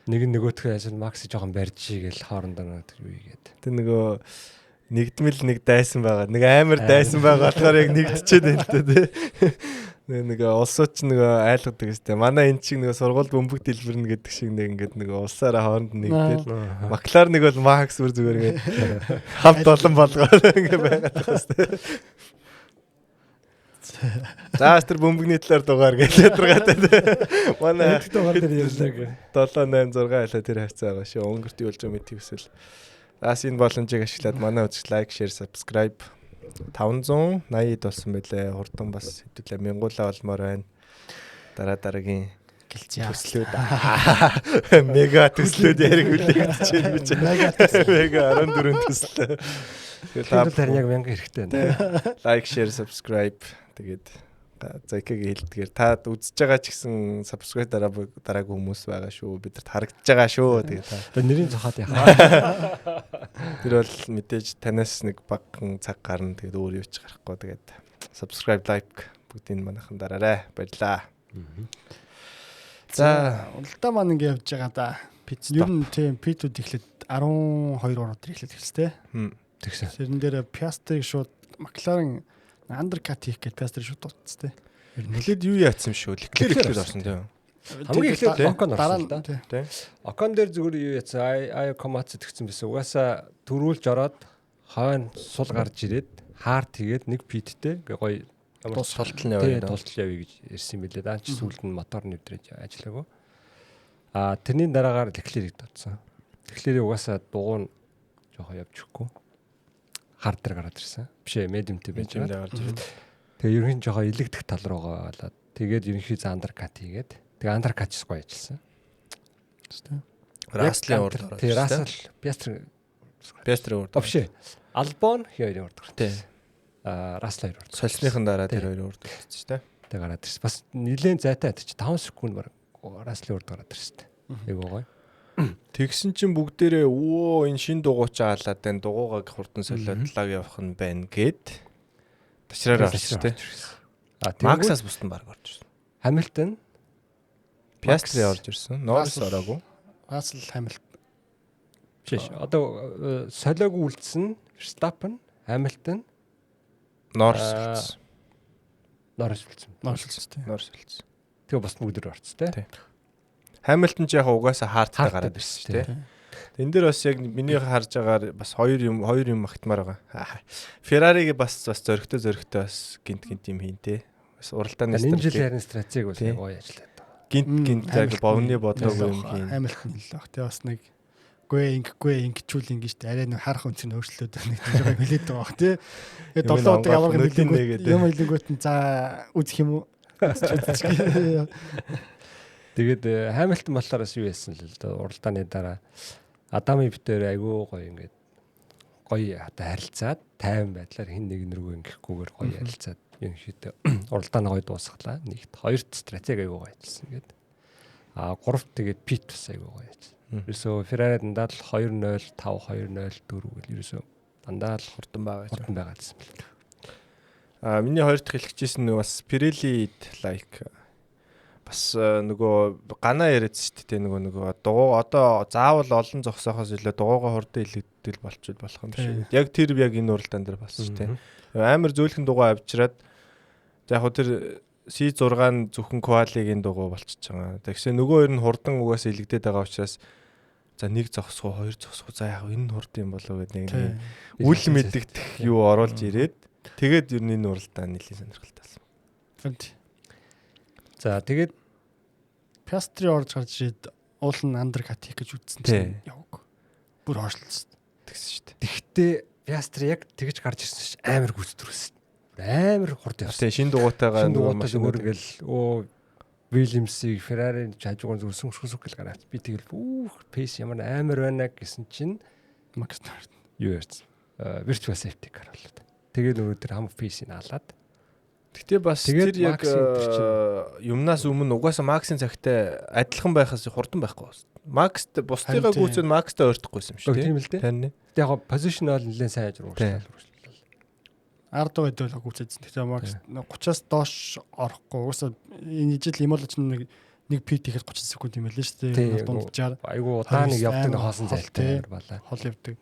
S2: Нэг нөгөөтгөө яасан Макс жоохон барьж игээл хоорондоо нэг юу ийгээд.
S1: Тэг нөгөө нэгдмэл нэг дайсан байгаа. Нэг амар дайсан байгаа болохоор яг нэгдчихэд байна л та тий. Нэг улсууч нэг айлгадаг гэжтэй. Манай энэ чиг нэг сургууль бөмбөг дэлбэрнэ гэдэг шиг нэг ингээд нэг улсаараа хооронд нэгдэл. Маклар нэг бол Макс бүр зүгээр ингээд хамт олон болгоод ингээд байгаад байгаа хэвчээ. За тэр бөмбөгний талаар дугаар гэж ядаргаатай тий. Манай
S2: дугаар дээр ярьлаа.
S1: 786 байлаа тэр хавцаа байгаа шүү. Өнгөрт юу болж байгаа мэт хэвсэл. Заас энэ боломжийг ашиглаад манай үзэгч лайк, share, subscribe 580 болсон байлээ. Хурдан бас хэдүүлээ мянгуулаа олмоор байна. Дараагийн төслүүд мега төслүүд яриг үлээгдэж байна гэж. Мега 14 төслөө.
S2: Тэр харин яг 1000 хэрэгтэй байна.
S1: Лайк, share, subscribe тэгээд за ихээгээ хэлдгээр та үзэж байгаа ч гэсэн subscribe дараагүй хүмүүс байгаа шүү. Бидэрт харагдаж байгаа шүү. Тэгээд
S2: та нэрийн зохиод яхаа.
S1: Тэр бол мэдээж танаас нэг багхан цаг гарна. Тэгээд өөр юу ч гарахгүй. Тэгээд subscribe, like бүгдийг манайхан дараарай. Баярлаа. За
S3: уралдаа маань ингэ явж байгаа да. Ер нь тийм P2 эхлээд 12 ороод эхлээд эхэлсэн тий.
S2: Тэгсэн.
S3: Тэрэн дээр Piastri шууд Макларын Undercut хийх гэж Piastri шууд дууссан тий.
S1: Эхлээд юу яатсан юм шүү. Леклер орсон тий.
S2: Хамгийн эхлээд Ocon орсон да.
S1: Тий.
S2: Ocon дээр зүгээр юу яатсан Ай Комац тэгсэн байсан. Угаасаа төрүүлж ороод хойно сул гарч ирээд хаарт хийгээд нэг питтэй гоё ямар
S1: тултал нь яваа.
S2: Тултал явъя гэж ирсэн юм билээ. Даа чи сүүлд нь мотор нэвтрэж ажиллаагүй. Тэрний дараагаар Леклерийг дуудсан. Леклерийг угаасаа дугуун жоохон явчихгүй. Хард дээр гараад ирсэн. Бишээ медиумтэй байж байгаа. Тэгээ ерөнхийн жоохон илэгдэх тал руугаа болоод тэгээд ерөнхий Undercut хийгээд тэгээ Undercut ч гоё ажилласан.
S1: Раслын урд ороод.
S2: Тэгээ Расл
S1: Piastri урд.
S2: Бишээ Albon хоёрын урд гарсан.
S1: Тий.
S2: Расл хоёр урд.
S1: Сольсныхан дараа тэр хоёр урд ирсэн ч тий.
S2: Тэг гараад ирсэн. Бас нилээн зайтай атчих 5 секунд баг Раслын урд гараад ирсэн. Айгуу гоё.
S1: Тэгсэн чинь бүгдээрээ энэ шин дугуйч аалаад энэ дугуйгааг хурдан солиод лаг явах нь байна гэд ташраар орсон тий. Максаас бусдын баг орж ирсэн.
S2: Хамилтон
S1: Piastri орж ирсэн. Норрис ороогүй.
S3: Расл Хамилтон.
S2: Биш. Одоо солиогүй үлдсэн Verstappen, Hamilton,
S1: Норрис
S2: үлдсэн. Тэгээ бас бүгд орцсон тий.
S1: Hamilton ч яг угаасаа харттай гараад ирсэн тий. Тэн дээр бас яг миний харж байгаагаар бас хоёр юм магтмаар байгаа. Ferrari-г бас зөрөгтэй бас гинт юм хийн тий. Бас уралдааны
S2: энэ жил харин стратеги бас гоё ажиллаад байгаа.
S1: Гинт яг бовны бодоогүй юм хийн.
S3: Hamilton л баг тий бас нэг ингэчүүл ингэж тий арай нэг харах үнцийг өөрчлөөд нэг жоохон хилээд байгаа бах тий. Тэгээ 7 удаа яваад юм хэлэнгүүт нь за үзэх юм уу?
S2: Тэгээд Hamilton болохоор бас юу яасан л да уралдааны дараа Адами битээр айгүй гоё ингээд гоё одоо харилцаад тайван байдлаар хин нэг нэргүй ингэхгүйгээр гоё харилцаад юм шийдэ уралдааны гоё дуусглаа. Нэгт хоёрт стратеги айгүй гоё ажилласан гээд. Гуравт тэгээд пит бас айгүй гоё ажилласан. Ерөөсөө Ferrari дандаа л 2-0, 5-2-0, 4 гэл ерөөсөө дандаа л хурдан байгаа гэсэн бэл.
S1: Миний хоёр дахь хэлчихсэн нь бас Pirelli like бас нөгөө ганаа яриадс шүү дээ нөгөө дугуй одоо заавал олон зогсоохоос илүү дугуйгаа хурдан илэгдэл болчих болох юм шиг. Яг тэр яг энэ уралдаан дээр болсон шүү дээ. Амар зөөлхөн дугуй авчираад яг хөө тэр C6 зөвхөн quali-гийн дугуй болчихж байгаа. Тэгсэн нөгөө хоёр нь хурдан угаасаа илэгдээд байгаа учраас за нэг зогсох уу, хоёр зогсох уу, за яг энэ хурдан юм болоо гэдэг нэг үл мэддэгдэх юу оруулж ирээд Тэгээд ер нь энэ уралдаан нэлийн сонирхолтой болсон.
S2: За тэгээд
S3: Piastri орж гарч ирээд уул нь андеркат хийх гэж үзсэн чинь яваг. Бүр хойшлсон.
S1: Тэгсэн шүү дээ.
S2: тэгтээ Piastri яг тэгж гарч ирсэн ш амар гүйцэтгэвсэн. Амар хурд явсан.
S1: Тэгээ шин дугуйтайгаа
S2: зүгээр ингээл Williams-ийг Ferrari хажуугаар зүгээр сүнсгүсгэл гараад би тэгэл пейс ямар амар байна гэсэн чинь
S3: Max
S2: юу ярьсан. Virtual safety car болоод. Тэгээд өнөөдөр хам пейсийг алаад.
S1: Гэтэ бас тэр яг юмнаас өмнө угаасаа Максийн цагтай адилхан байхаас хурдан байхгүй байна. Макс бусдыгаа гүйцээд Макстай ойртохгүйсэн юм шүү
S2: Тийм л дээ.
S1: Тань.
S2: Тэг яг позишн бол нэлээд сайн ажиглуулсан.
S3: Ард байдаг гүйцээдсэн. Тэгэхээр Max 30-аас доош орохгүй. Угаасаа энэ жил имолч нэг пит ихэд 30 секунд юм байл шүү дээ. Дунджаар.
S2: Айгу удаан нэг явдаг хоосон зайлтай байлаа.
S3: Хол явдаг.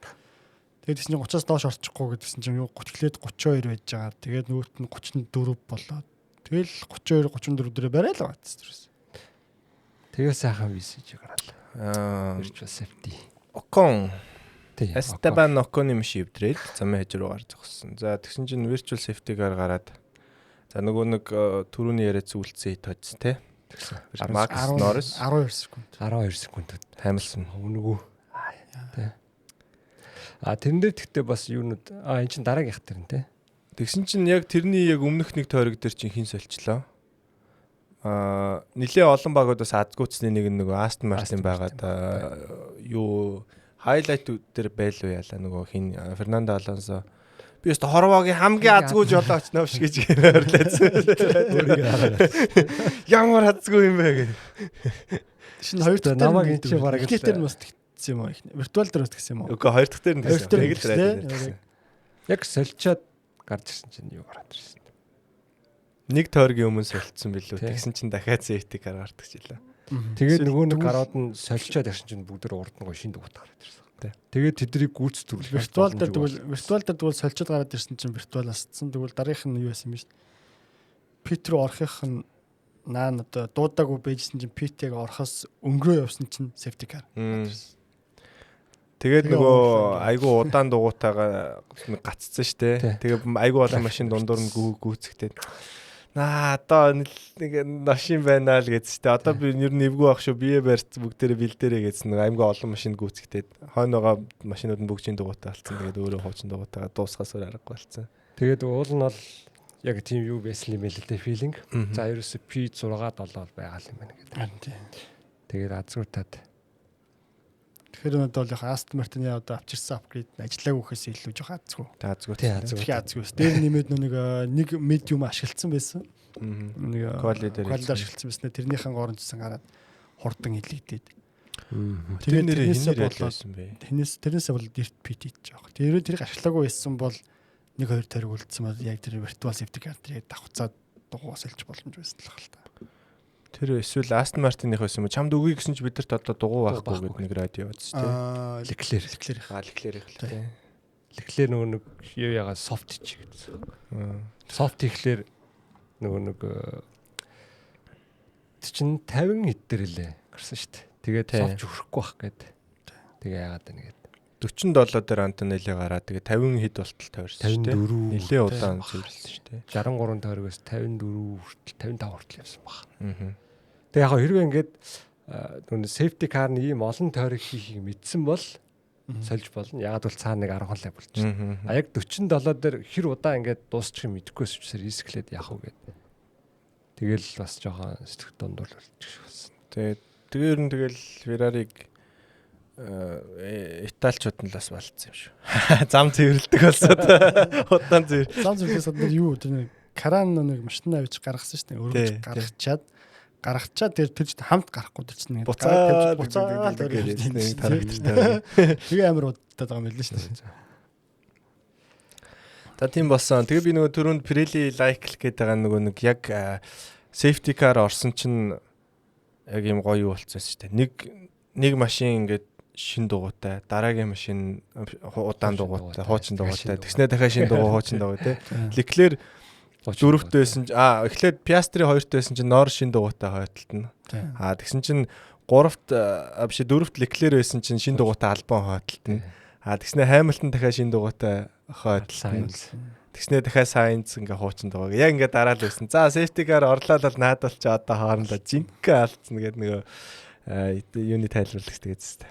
S3: Тэгээд чинь 30-аас доош орчихгүй гэдгсэн чинь 30 гэлээд 32 байж байгаа. Тэгээд нөгөөт нь 34 болоод тэгэл 32 34 дээрээ барай л байгаа гэсэн.
S2: Тэгээ сайхан висэж гараад. Virtual safety.
S1: Ocon. Esteban Ocon юм шивдрээд замын хаж руу гарч зогссон. За тэгсэн чинь virtual safety-гаар гараад за нөгөө нэг түрүүний яриад зүйлцээ тоцсон тий. Тэгсэн. Max Norris
S3: 12 секунд.
S2: 12 секундэд
S1: Hamilton
S2: өнгөө. Тий. Тэрэн дээр тэгтээ бас юунууд эн чин дараагийнх тэр нь тий.
S1: Тэгсэн чинь яг тэрний яг өмнөх нэг тойрог дээр чинь хин солилцлоо. Нилээ олон багуудаас адгууцны нэг Aston Martin байгаад юу хайлайт дээр байлуу яалаа нөгөө хин Фернандо Алонсо би өстө хорвоогийн хамгийн азгууж болооч навш гэж өөрлөөц. Ямар азгүй юм бэ гэх.
S3: Шинэ хоёр дахь
S2: намайг эн чинь бараг
S3: тэр нь бас тэгсэн юм аа. Виртуал дээр бас тэгсэн юм уу?
S1: Үгүй хоёр дахь дээр нь тэгсэн.
S2: Яг соличоод гарч ирсэн чинь юу гараад ирсэн.
S1: Нэг тойргийн өмнө солилцсон билүү. Тэгсэн чинь дахиад safety-car гардаг ч илээ.
S2: Тэгээд нөгөө нэг гараад нь соличоод ирсэн чинь бүгд урд нь шин дугуйт гараад ирсэн. Тэгээд тэднийг гүйцэтгүүл.
S3: Виртуал дээр тэгвэл соличоод гараад ирсэн чинь виртуал асцсан. Тэгвэл дараагийнх нь юу байсан юм биш. Пит руу орохынх нь наа одоо дуудаагүй байжсэн чинь пит яг орохоос өнгөрөө явсан чинь safety-car.
S1: Тэгээд нөгөө айгу удаан дугуйтайгаа гаццсан штэ. Тэгээ айгу олон машин дундуур нь гүйцэгдээд одоо нэг машин байна л гэж штэ. Одоо би ер нь эвгүй байх шүү. Бие барьц бүгдээрээ бэлдээрээ гэсэн нэг аймаг олон машин гүйцэгдээд хойноогоо машинууд нь бүгжийн дугуйтай болсон. Тэгээд өөрөө хуучин дугуйтайгаа дуусгасаар аргагүй болсон.
S2: Тэгээд уул нь бол яг тийм юу байсан юм бэ л дээ feeling. За ерөөсө P6 7 байгаа юм байна гэдэг. Тэгээд азгуутаад
S3: тэгэхээр өнөөдөр бол яг Aston Martin-ы одоо авчирсан апгрейд ажиллаагүйхээс илүү жоох азгүй. Азгүй. Дээр нэмээд нэг medium ашигласан байсан. Нэг quality ашигласан байсан. Тэрнийхэн горончсан гараад хурдан илэгдээд. Тэгээд тэрнээсээ болоод тэрнээсээ бол эрт пит хийж байгаа. Тэгээд тэрийг ашиглаагүй байсан бол 1-2 тойрог үлдсэн бол яг тэр virtual safety car тэрийг давхцаад дугуйс олж боломж байсан л хаалта.
S1: Тэр эсвэл Aston Martin-ийнх байсан юм. Чамд үгүй гэсэн чи бидэрт одоо дугуй байхгүй гэдэг нэг радио үзсэн тийм.
S2: Leclerc тий. Leclerc нөгөө нэг юу ягаа soft чи гэсэн. Soft ихлээр нөгөө нэг чинь 50 хэд дээр лээ гарсан шүү дээ. Тэгээд soft хүрхгүй бах гээд. Тэгээ яагаад байна гээд.
S1: 47 дээр Антонелли гараад тэгээ 50 хэд болтол тойрсон шүү дээ. Нилээ удаан цэвэрлсэн шүү дээ.
S2: 63 тойрогоос 54 хүртэл 55 хүртэл явсан баг. Тэгээ яг хэрвээ ингээд нөгөө safety car-ны ийм олон тойрог хийхийг мэдсэн бол сольж болно. Ягаад бол цаана нэг 10 хоног болчихно. А яг 47 дээр хэр удаа ингээд дуусчих юм мэдэхгүйс учраас рисклээд яах вэ гэдэг. Тэгэл бас жоохон сэтгэл дундуур болчих болсон.
S1: Тэгээ ер нь тэгэл Ferrari-г Италичууд нь л бас болцсон юм шүү. Зам цэвэрлдэг болсоо. Удаан цэвэр.
S3: Зам цэвэрлэсэд нэг юу тэр Каран нэг машин авч гаргасан шүү дээ. Өөрөө гаргачаад тэр хамт гарахгүй тэр чинь
S1: буцаад
S3: тэгээ амар удаад байгаа юм л шүү дээ.
S1: За тийм болсон. Тэгээ би нөгөө түрүүнд Pirelli like гэдэг байгаа нөгөө нэг яг safety car орсон чинь яг юм гоё болчихсон шүү дээ. Нэг машин ингээд шин дугуйтай, дараагийн машин удаан дугуйтай, хуучин дугуйтай, тэгснэ дахиад шин дугуй, хуучин дугуй тий. Leclerc 4-т байсан эхлээд Piastri 2-т байсан чинь Norris шин дугуйтай хойдолтно. Тэгсэн чинь 3-т биш 4-т Leclerc байсан чинь шин дугуйтай Albon хойдолтно. Тэгснэ Hamilton дахиад шин дугуйтай хойд.
S2: Сайнс.
S1: Тэгснэ дахиад Сайнс ингээ хуучин дуугаа. Яг ингээ дараал байсан. За safety car орлоод бол наадвал чи одоо хоорондоо жинхэнэ алдсан гэдэг нөгөө юуны тайлбарлагч тэгээд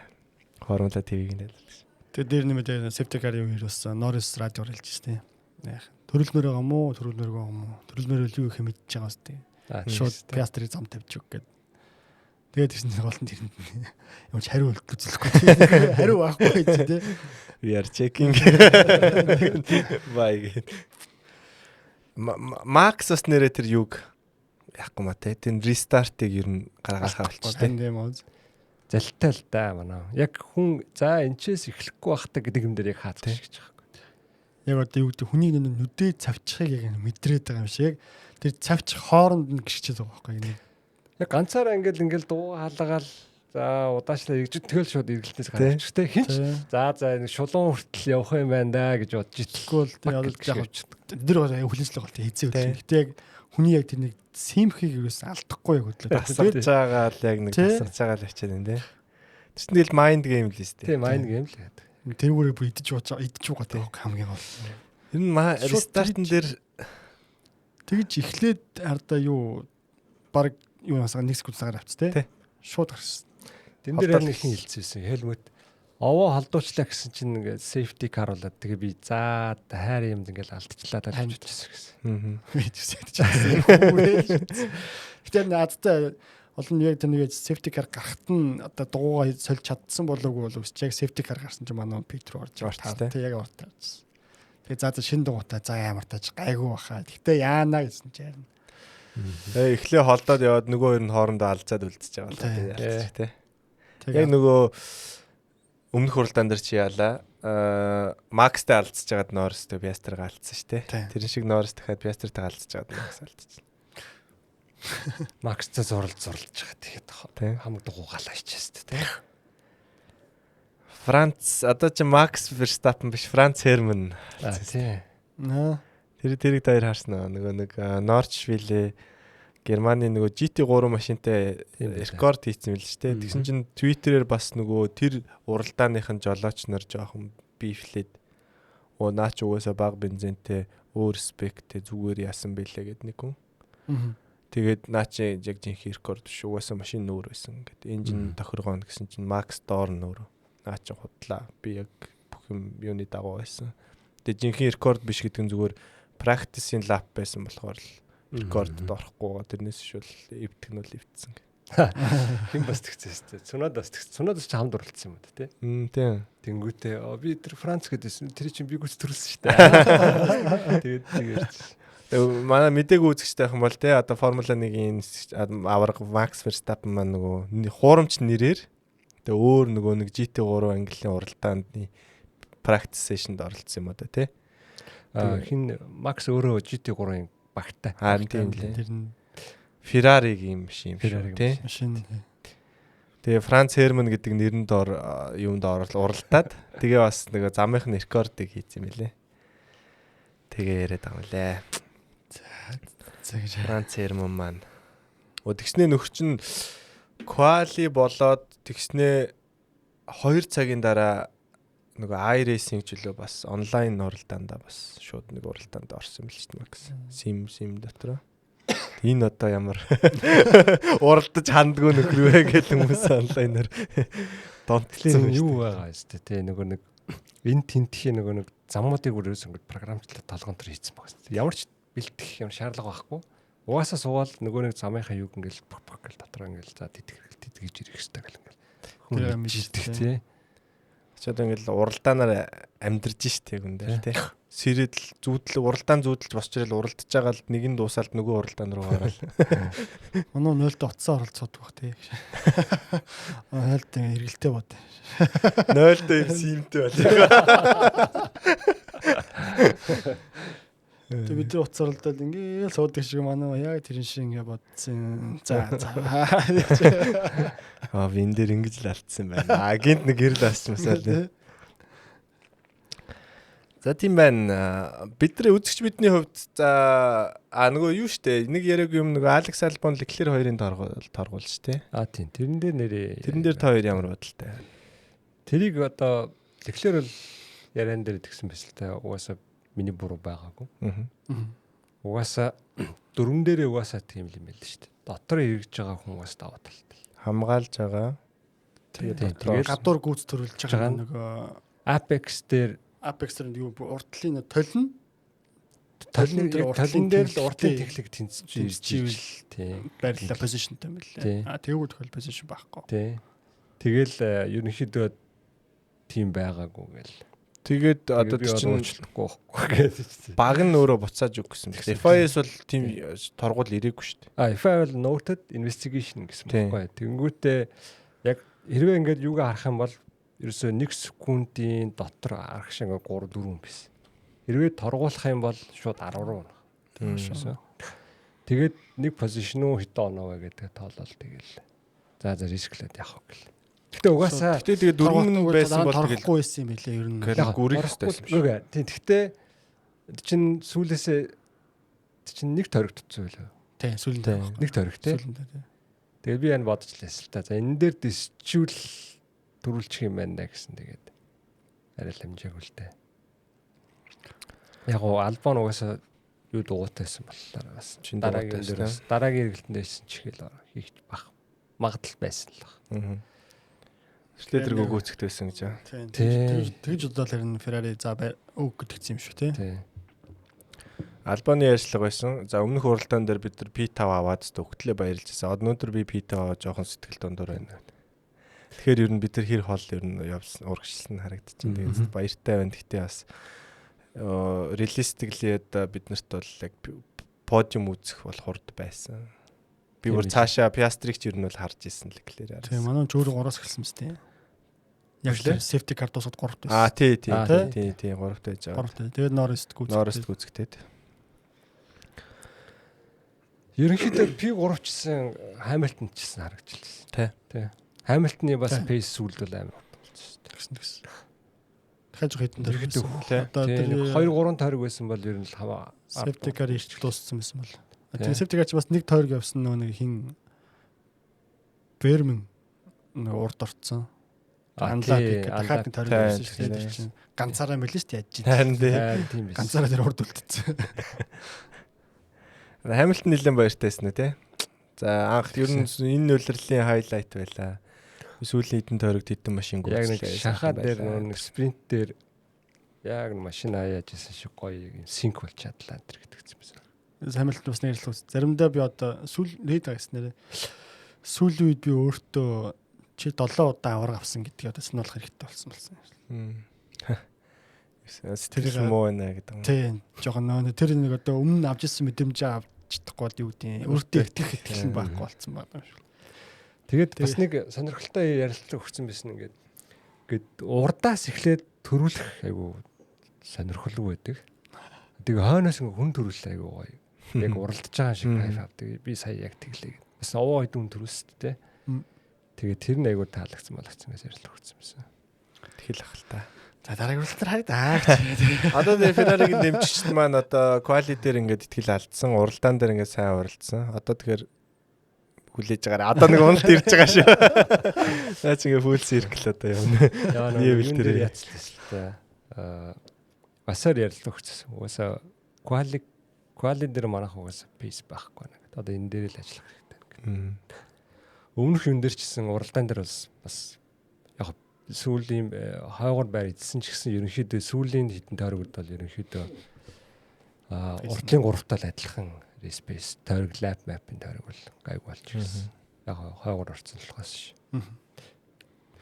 S1: Формула ТV-г нэлээд.
S3: Тэгээд дээр нэмээд safety car-ийн үеэр бас Norris радиор хэлж штэ. Яг төрөлмөр байгаа мó, төрөлмөр байгаа мó. Төрөлмөр юу их мэдчихэж байгаа штэ. Шууд Piastri зам тавьж өг гэдэг. Тэгээд тийш голтон тэрэнд юм ч хариу үзүүлэхгүй. Хариу байхгүй гэж тий.
S1: We are checking. Бай. Макс бас нэрээ тэр юг яахгүй маа те. Тэр рестартыг ер нь гаргахаа болчих те.
S3: Тийм үү.
S2: Залтай л да манай. Яг хүн за энэчээс эхлэхгүй байхдаа гэдэг юм дээр яг хаацчих гэж байгаа байхгүй.
S3: Яг одоо юу гэдэг хүний нүдээ цавчихыг яг мэдрээд байгаа юм шиг. Тэр цавчих хооронд нь гიშчээд байгаа байхгүй.
S2: Яг ганцаараа ингээл дуу хаалгаал за удаачлаа ирж тэгэл шууд эргэлтнээс гарч те хинч за нэг шулуун хүртэл явах юм байна да гэж бодож итгэхгүй л
S3: яг тэр хүлэнслэг болтой хийцээ үгүй. Гэтэ яг хүний яг тэр нэг симхийг юусэн алдахгүй яг хөдлөө.
S1: Тасалж байгаа л яг нэг тасалж байгаа л ачаад байна те. Тэр чинь тэгэл майнд гейм л шүү дээ.
S2: Тийм майнд гейм л гэдэг.
S3: Тэрүүрээ бүр идэж байгаа таа хамгийн гол.
S1: Тэр нь рестартн дээр
S3: тэгж эхлээд ардаа юу баг юу насаа нэг секундсаар авч те. Шууд гарсан.
S2: Тэн дээр нэг хин хэлцээсэн. Хелмет овоо халдуучлаа гэсэн чинь ингээд safety car болоод тэгээ би за хайр юм ингээл алдчихлаа гэж бодчихсон гэсэн. Гэтэ наадтай олон яг тэр нэг safety car гарахт нь одоо дугуугаа сольж чадсан болоогүй бол үсч яг safety car гарсан чинь манай Питер орж байгаа. Тэг яг ортаарч. Тэгээ за шинэ дугуйтай за ямар тааж гайгүй баха. Гэтэ яана гэсэн чинь.
S1: Эхлээ холдоод яваад нөгөө хоёр нь хоорондоо алцаад үлдчихэж байгаа л ялчих тий. Яг нөгөө өмнөх хуралдаан дээр чи яалаа Макстай алдчихж байгаад Норристэй Piastri-г алдсан шүү дээ. Тэрэн шиг Норрис дахиад Piastri-тэй алдчихж байгаад Макс алдчихлаа.
S2: Макстай зурлж байгаа тэгээд хамаг дугуйгаалаа ичээстэй тий.
S1: Франц одоо чи Макс Verstappen биш Франц Херман.
S2: Тий.
S1: Тэрийг даяар харсан нөгөө нэг Норчвилле Германы нөгөө GT3 машинтай рекорд хийсэн мэл ч тэ. Тэгсэн чинь Twitter-ээр бас нөгөө тэр уралдааныхын жолооч нар жоохон бифлээд наач угаасаа баг бензинтэй өөр спектэй зүгээр яасан бэлээ гэд нэг хүн. Тэгээд наач яг жинхэнэ рекорд биш угаасаа машин нүүр байсан гэд. Энжин тохиргоно гэсэн чинь Max Door нүүр. Наач худлаа. Би яг бүх юм юуны дагуу байсан. Тэгээд жинхэнэ рекорд биш гэдэг нь зүгээр practice-ийн lap байсан болохоор л рекордд орохгүй тэрнээс шүүл эвтгэнүүл эвтсэн.
S2: Хин бас тэгцээстэй. Цунаад бас ч хамд оролцсон юм да тий.
S1: Тийм.
S2: Тэнгүүтээ би тэр Франц гэдээсэн тэр чинь би гүц төрүүлсэн шүү дээ. Тэгээд
S1: манай мэдээг үзэгчтэй байх юм бол тий одоо Формула 1-ийн аварга Max Verstappen маань нөгөө хуурамч нэрээр тэгээ өөр нөгөө нэг GT3 английн уралдаанд practice session-д оролцсон юм да тий.
S2: Хин Макс өөрөө GT3-ын багтай.
S1: Харин тийм лээ. Тэр нь Ferrari-гийн машин юм шүү тий.
S3: Машин.
S1: Тэгээ Франц Херман гэдэг нэрэнд юунд уралдаад тэгээ бас нэг замынхны рекордыг хийсэн юм лээ. Тэгээ яриад байгаа юм лээ. За гэж Франц Херман маань. Тэгснээ нөхөр чинь quali болоод тэгснээ 2 цагийн дараа нөгөө iRacing жилөө бас онлайн уралдаанда бас шууд нэг уралдаанд орсон юм л шүү дээ Макс. Сим дотор. Энэ одоо ямар уралдаж хандгүй нөхөр вэ гэх хүмүүс онлайнаар донтолсон
S2: юу байгаа юм шүү дээ. Нөгөө нэг энэ тентхийн нөгөө нэг замуудыг өрөөс ингэ програмчлалт толгоон төр хийсэн байгаа шүү дээ. Ямар ч бэлтгэх юм шаардлага байхгүй. Угаасаа суугаад нөгөө нэг замынхаа юг ингээл гэл дотор ингээл за тэтгэж ирэх хэрэгтэй гэл ингээл. Хүн мэддэг тий.
S1: Чод ингээл уралдаанаар амьдарч штэ гүндэр тий. Сэрэл зүүдэл уралдаан зүүдэлж босч ирэл уралдаж байгаа л нэгэн дуусаад нөгөө уралдаан руу гараад.
S3: Манай 0-д утсаа оролцоод баг тий. 0-д эргэлтэй бод.
S1: 0-д юм симтэй байна.
S3: Тэг бид нар утсаа оролдоод ингээл суудаг шиг манай яг тэрэн шиг ингээ бодсон. За.
S1: Вин дээр ингэж л алдсан байна. Гинт нэг гэрэл асчмасаа. За тийм байна. Бидний үзэгч бидний хувьд за нөгөө юу штэ нэг яриаг юм нөгөө Алекс Альбон Леклер хоёрын торгуул штэ.
S2: Тийм. Тэрэн дээр нэрээ.
S1: Тэрэн дээр та хоёр ямар бодолтой?
S2: Тэрийг одоо Леклер бол яриан дээр тэгсэн байсан л та. Угаасаа миний буруу байгаагүй. Угаасаа дөрвөн дээрээ угаасаа тийм юм байл шүү дээ. Дотор эргэж байгаа хүн угаасаа даваа талтай.
S1: Хамгаалж байгаа.
S3: Тэгээд гадуур гүйц төрүүлж байгаа нөгөө
S2: Apex дээр
S3: юу уртлын толин
S2: талын дээр л уртлын техник тэнцэж
S3: ивэл
S2: тийм
S3: байрлал позишнтэй юм лээ. Тээгүүд хөл позишн байхгүй.
S2: Тийм. Тэгэл ерөнхийдөө тийм байгаагүй гэл.
S1: Тэгээд одоо чинь
S2: уучлахгүй байхгүй.
S1: Баг нь өөрөө буцааж үг гэсэн. FIS бол тийм торгуул ирээгүй шүү дээ.
S2: FI бол noted investigation гэсэн байхгүй. Тэнгүүтээ яг хэрвээ ингээд юугаа харах юм бол ерөөсөө 1 секундын дотор арах шиг 3 4 биш. Хэрвээ торгуулах юм бол шууд 10 руу унах. Тэгээд нэг позишн уу хитэ оноо гэдэг тоолол тэгэл. За рисклээд явах гэл. Гэтэ угаасаа
S1: тэгээд 4 байсан бол
S3: торхгүй байсан юм билээ ер нь.
S1: Гүрэх хэвчээсэн
S2: шүү. Тийм гэхдээ чинь сүүлээсээ чинь нэг торигдсон байлаа.
S3: Тийм сүүлдээ.
S2: Нэг ториг тийм. Тэгээд би энэ бодож лээс л та. За энэ дээр дисчүүл төрүүлчих юм байна гэсэн тэгээд арай л хэмжээг үлдээ. Яг гоо албан угаасаа юу дугуйтайсан боллоо бас. Дараагийн эргэлтэндээс чихэл хийх бах магадлал байсан л баг.
S1: Шледерг өгөөцөхтэй байсан гэж байна.
S3: Тийм. Тэгж удаа л харин Ferrari за өг гэдгийгсэн юм шүү тий.
S1: Албаны ярьцлага байсан. За өмнөх уралдаан дээр бид нар P5 аваад өгтлээ баярлжсэн. Өнөөдөр би P5 аваад жоохон сэтгэл дундуур байна. Тэгэхээр ер нь бид нар хэр хол ер нь явсан урагшлсан харагдчихээн. Тэгээд баяртай байна. Гэхдээ бас realistically бид нарт бол яг подиум үзэх бол хурд байсан. Би бүр цаашаа Piastri-г ер нь бол харж исэн л гэхлээр.
S3: Тийм манай ч өөрөө 3-аас эхэлсэн мэт тийм. Яг л safety car дуусаад 3-т байсан.
S1: Тий 3-т байж байгаа.
S3: 3-т. Тэгээд Norris
S1: гүцэхтэй.
S2: Ерөнхийдөө P3 чсэн Hamilton чсэн харагдчихлаа. Тий. Hamilton-ы бас pace сүлд бол амар болчихсон шүү дээ.
S3: Тэгсэн. Дахиж хэдэн төр
S2: гэсэн. Одоо 2-3 тойрог байсан бол ер нь л хаваа
S3: safety car ирч дууссан байсан бол. Тэгээд safety car ч бас нэг тойрог явсан нэг хин Бермен нэг урд орцсон. Анлаа дахиад нэг тойрог явсан шүү дээ чинь. Ганцаараа мэлээ шүү дээ яаж
S1: чинь.
S2: Тийм биш.
S3: Ганцаараа тэр урд үлдсэн.
S1: Hamilton нэлээд баяртайсэн үү те. За анх ер нь энэ үлрэлийн хайлайт байлаа. Сүүлийн хэдэн тойрогт хэдэн машин
S2: гүйцэлээ. Яг нэг шахаа дээр нэг спринт дээр яг машин аяаж исэн шиг гоё юм синк болж чадлаа тэр гэтгцсэн байсан.
S3: Hamilton бас нэрлэх үз. Заримдаа би одоо сүүл хэд байгснараа сүүлийн үед би өөртөө чи 7 удаа авраг авсан гэдгийг одоо сануулах хэрэгтэй болсон.
S1: Тэр муу байна гэдэг юм.
S3: Тийм. Жохон нөө тэр нэг одоо өмнө авч ирсэн мэдрэмжээ авч чадахгүй юу гэдэг. Өөртөө итгэх итгэл нь байхгүй болсон байна шүү.
S2: Тэгээд бас нэг сонирхолтой ярилцлага өгсөн байсан ингээд урдаас эхлээд төрүүлэх айгу сонирхолтой байдаг. Тэгээ хойноос хүн төрүүлэх айгу гоё. Яг уралдаж байгаа шиг кайф авдаг. Би сая яг тэглээ. Бас овоо хэдэн төрүүлсэн тэ. Тэгээ тэр нь айгу таалагдсан гэсэн ярилцлага өгсөн байсан.
S1: Тэгэл ах л та.
S3: За дараагийн уралдаар харагдаа.
S1: Одоо Ferrari-гийн дэмжигчд маань одоо quality дээр ингээд итгэл алдсан, уралдаан дээр ингээд сайн уралдсан. Одоо тэгэхээр хүлээж байгаа. Одоо нэг уналт ирж байгаа шүү. Наа чи ингээд full circle одоо явна.
S2: Яа нэг тэр яцлаа л та. Басаар ярилцлага өгсөн. Угаасаа quality дээр манайх угаасаа pace байхгүй нэг. Одоо энэ дээр л ажиллах хэрэгтэй. Өмнөх юм дээр чсэн уралдаан дээр бас яг сүүлийн хойгоор байр эзсэн ч гэсэн ерөнхийдөө сүүлийн хэдэн тойрогт бол ерөнхийдөө уртлын 3-таа л адилхан space тойрог lap map-ын тойрог бол гайг болж ирсэн. Яг хойгоор орсон л хас ш.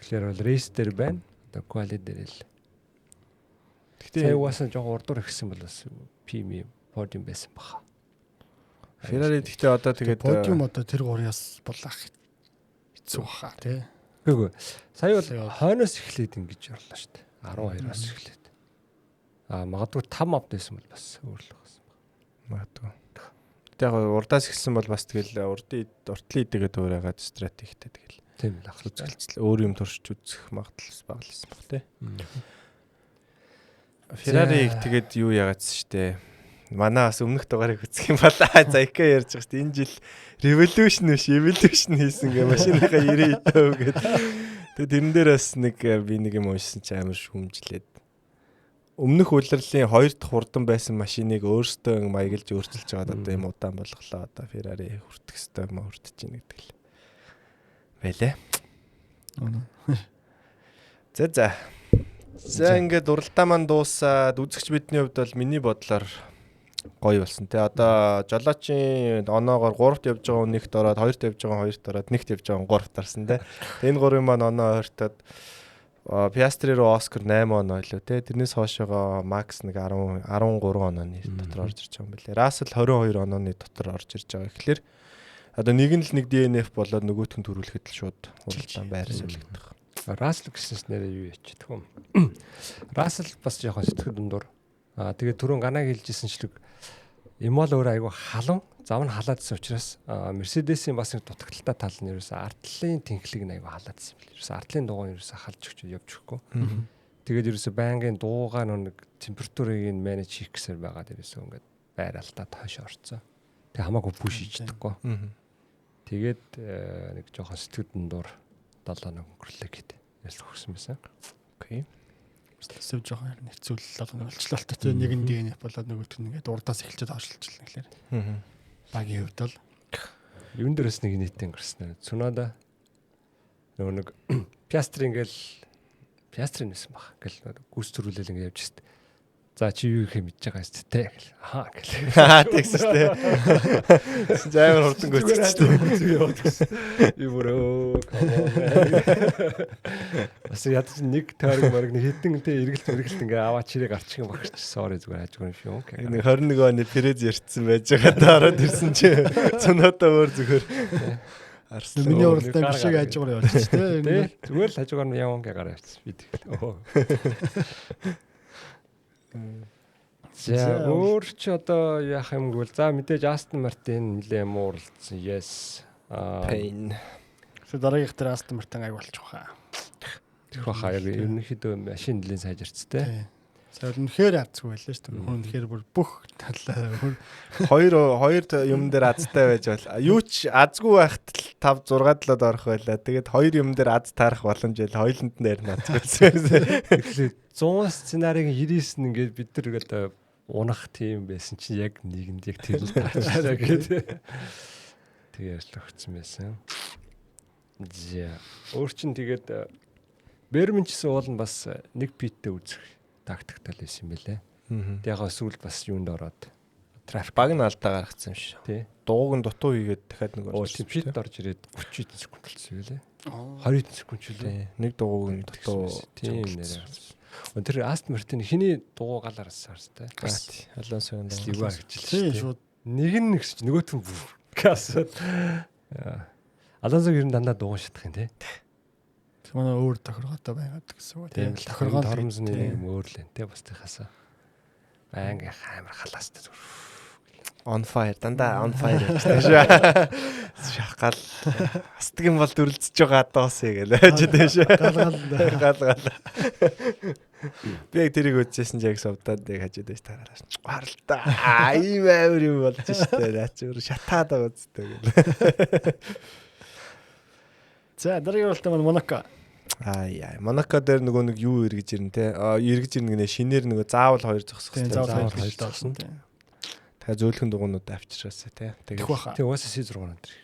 S2: Тэгэхээр бол race дээр байна. Одоо quality дээр л. Гэхдээ угаасаа жоо урдуур ихсэн бол бас PM podium байсан баха.
S1: Ferrari гэхдээ одоо тэгээд
S3: podium одоо тэр 3-аас боллах хэцүү баха тий.
S2: Үгүй. Сая бол хойноос эхлээд ингэж орлоо шүү дээ. 12-оос эхлээд. Магадгүй 5 авд байсан бол бас өөрлөх байсан баг.
S1: Магадгүй. Яг урдаас эхэлсэн бол бас тэгэл уртлын идэгээд өөрөөгаа стратегтэй тэгэл.
S2: Тийм л ах
S1: үзгэлцэл өөр юм туршиж үзэх магадлал баг лсэн баг тий. Ferrari-г тэгээд юу ягаадсэн шүү дээ. Манай бас өмнөх дугаарыг үзэх юм бол за ика ярьж байгаа шүү дээ. Энэ жил revolution хийсэн гэ машиныхаа 90 итөө гэдэг. Тэгээд тэрэн дээр бас нэг би нэг юм уншсан чи амар шүүмжлээд. өмнөх улирлын 2 дахь хурдан байсан машиныг өөрсдөө маяглаж өөрчилж байгаа одоо юм удаан болголоо одоо Ferrari хүртэх ёстой юм хүртэж ийн гэдэг л байлээ. За. За ингээд уралдаа маань дуусаад үзэгч бидний хувьд бол миний бодлоор гоё болсон те. Одоо жолоочийн оноогоор 3-т явж байгаа нэгт ороод 2-т явж байгаа 2-т ороод 1-т явж байгаа 3-т орсон те. Энэ гурван маань оноо ойртоод Piastri руу Оскар 8 оноо илүү те. Тэрнээс хоошоогоо Max нэг 13 онооны дотор орж ирж байгаа юм билээ. Russell 22 онооны дотор орж ирж байгаа. Тэгэхээр одоо нэг нь л нэг DNF болоод нөгөөх нь төрүүлэхэд л шууд уралдаан байр солигдох.
S2: Russell гэснээс нэрээ юу яач тэгвэл Russell бас жоохон сэтгэл дундуур. Тэгээд түрүүн ганаг хэлжсэнчлэг Имол өөр айгу халуун зам нь халаадсан учраас Mercedes-ийн бас нэг дутагдaltaй тал нь ерөөсө артлын тэнхлийг нь айгу халаадсан юм билээ. Ерөөсө артлын дуугаа ерөөсө халж өгч явж өгөхгүй. Тэгээд ерөөсө байнгын дуугаа нэг температурыг нь менеж хийх гэсээр байгаад ерөөсө ингээд байр алдаа тоош орцсон. Тэг хамаагүй пуш хийчихдэггүй. Тэгээд нэг жоохон сэтгэл дундуур 7 нэг өнгөрлөө гэдэг ялс өгсөн байсан.
S3: Окей. Сэв жоохон хэцүүлэл болчлоо л та. Тэгээ нэг нь DNF болоод нөгөөх нь ингээд урдаас эхэлчихэд хойшлуулчихлаа гэхлээр. Багийн хувьд бол
S2: юун дээрээс нэг нийтээ өнгөрсөн. Цунада нөгөө нэг Piastri ингээл Piastri нэсэн баг. Ингээл гүйс төрүүлэл ингээд явж шít. За чи юу их мэдж байгаа юм те гэл. Ахаа гэл.
S1: Тэгсэн шүү дээ. Зайвар хурдан гүйцэжтэй.
S2: Ивроо. Бас ядаж нэг тойрог морог нэг хитэн те эргэлт ингээ аваа чирээ гарчих юм багч. Sorry зүгээр хажгүй юм шүү.
S1: Нэг 21 оны Перез ярьсан байж байгаа даараад ирсэн чи цонотоо өөр зүгээр.
S3: Арслан миний уралдаан бишиг хажуугаар явуулчих те.
S2: Зүгээр л хажуугаар нь явсан гэ гараа явчихсан би тэгэл. За өөр ч одоо яах юм гээл за мэдээж Aston Martin нэлээ мууралцсан. Yes.
S1: Pain.
S3: So дараагийнх дээр Aston Martin аяг болчих واخа.
S2: Тэрх баха яг ерөнхийдөө машин нэлээд сайжирцтэй.
S3: За үнэхээр азгүй байлаа шүү дээ. Үнэхээр бүр бүх талаа
S1: хоёр юм дээр азтай байж бол юу ч азгүй байхад 5 6 талаад орох байлаа. Тэгээд хоёр юм дээр аз таарах боломж байл хоёуланд нь ярина азгүй.
S2: Тэгэхээр 100 сценарийг 99 нь ингээд бид нар одоо унах тийм байсан чинь яг нэгэнд яг тэр л таарчлаа гэдэг. Тэгээ ярьж өгсөн байсан. За өөр чин тэгээд Бермен ч гэсэн уул нь бас нэг питтэй үзэх тактиктай л байсан юм байлээ. Тэгээд яг сүүл бас юунд ороод
S1: трафик баг нь алдаа гаргацсан юм шиг.
S2: Тий.
S1: Дууг нь дутуу хийгээд дахиад нэг
S2: питт орж ирээд 30 секунд болсон юм байлээ. 20 секунд ч үлээ.
S1: Нэг дууг нь дутуу
S2: тийм нэрээ. Тэр Aston Martin хиний дуу галаар сарстай.
S1: Алонсогийн
S2: дуу гэж шууд нэг нь нэгсч нөгөөт нь гасаад. Алонсог ер нь дандаа дуу шатах юм тий.
S3: Манай өөр тохиргоотой байгаад гэсэн үг тийм
S2: тохиргоо тормсны юм өөр л энэ бас тийхасаа байнга амар халаастай зүгээр
S1: on fire дандаа on fire гэсэн шүү. Шахгал астг юм бол дүрлцэж байгаа доосыг гэлээж дээ шүү. Гал. Би яг тэрийг үзчихсэн ч яг сувдаад яг хажууд байж таараш. Гаралта. Ийм амар юм болж штэ. Наач өөр шатаад байгаа үстэй гэл.
S3: За дараагийн уралдаан маань Монако.
S1: Монако дээр нөгөө нэг юу эргэж ирнэ те. Эргэж ирнэ гинэ шинээр нөгөө заавал хоёр зогсох
S3: хэрэгтэй. Заавал хоёр зогсон.
S1: Тэгээ зөөлхөн дугуйнууд авчирсаа те.
S2: Тэгээ угаасаа C6 өндөр.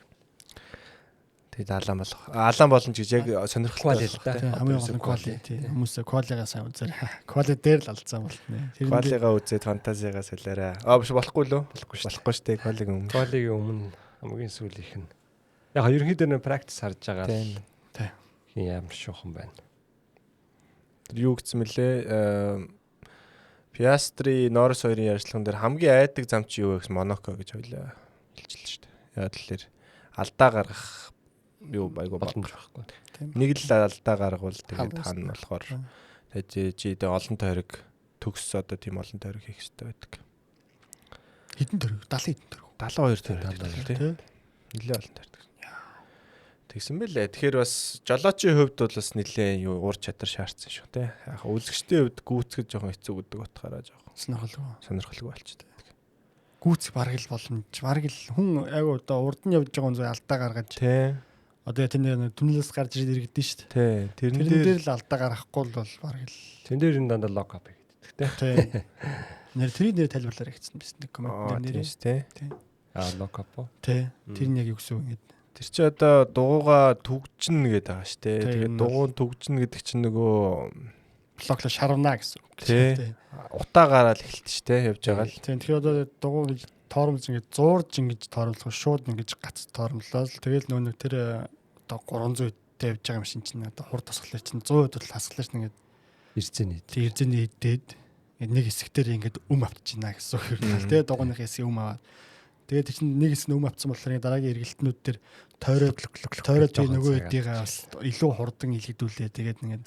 S1: Тэгээд алаан болон ч гэж яг сонирхолтой
S3: л да. Хамгийн гол нь quality. Хүмүүсээ quality-гаа сайн үзээр. Quality дээр л алдсан болтны.
S1: Quality-гаа үзээд фантазигаа солиорой. Биш болохгүй лөө. Болохгүй шүү дээ.
S2: Quality-гийн өмнө хамгийн сүүлийнх нь. Яг ерөнхийдөө practice харж байгаа л. Хин ямар шуухан байна.
S1: Юу гэсэн мөлий Piastri Norris хоёрын ярилцлаган дээр хамгийн айдаг зам чи юу вэ гэсэн Monaco гэж хойлоо хэлчихлээ шүү дээ. Яг л алдаа гаргах юу байгуу боломж байхгүй. Нэг л алдаа гаргавал тэгээд хаана болохоор тэгээд чи олон тойрог төгс одоо тийм олон тойрог хийх хэрэгтэй байдаг.
S3: Хэдэн тойрог? 70 хэдэн тойрог.
S1: 72 тойрог тийм. Нилээ олон тойрог. Тэгсэн бэлээ. Тэгэхээр бас жолоочийн хувьд бол бас нилээ юу ур чадвар шаардсан шүү те. Яг үзэгчдийн хувьд гүйцэтгэж жоохон хэцүү гэдэг утгаараа жоохон сонирхолгүй болчихдог.
S3: Гүйцэх бараг л боломж. Бараг л хүн айгу одоо урд нь явж байгаа хүн зөв алдаа гаргаж.
S1: Тий.
S3: Одоо тэнд түнлээс гарч ирээд иргэдэж шүү
S1: дээ.
S3: Тий. Тэрэн дээр л алдаа гаргахгүй бол бараг л.
S2: Тэн дээр энэ дандаа лок ап хийгээд.
S3: тий. Нэр тайлбарлаарай гэсэн биз нэг комент нэр.
S1: Тий.
S2: Локапо.
S3: Тий. Тэр нь яг юу гэсэн үг юм.
S1: Тэр чи одоо дугуугаа түгжин гэдэг байгаа шүү дээ.
S3: Тэгээд
S1: Тэгээд дугуун түгжин гэдэг чинь нөгөө
S3: блокло шарвна гэсэн үг.
S1: Тий. Утаа гараад эхэлт шүү дээ явж байгаа л.
S3: Тий. Тэгэхээр одоо дугуй гэж тооромж ингэж зуурж ингэж тооромжлох шууд ингэж гац тооромжлол. Тэгээд нөгөө нэг тэр одоо 300 тэй явж байгаа машин чинь одоо хур тасгалаар чинь 100% бол хасгалаар чинь ингэж
S2: Ирзэний.
S3: тий ирзэний идээд нэг хэсэгтэр ингэж автж байна гэсэн үг юм. Тий дугуйных хэсэг аваад. Тэгээд чинь нэг хэсэг авцсан болохоор дараагийн эргэлтнүүд төр тойроод тий нөгөө хэдийгээ бас илүү хурдан илгэдүүлээ. Тэгээд ингэж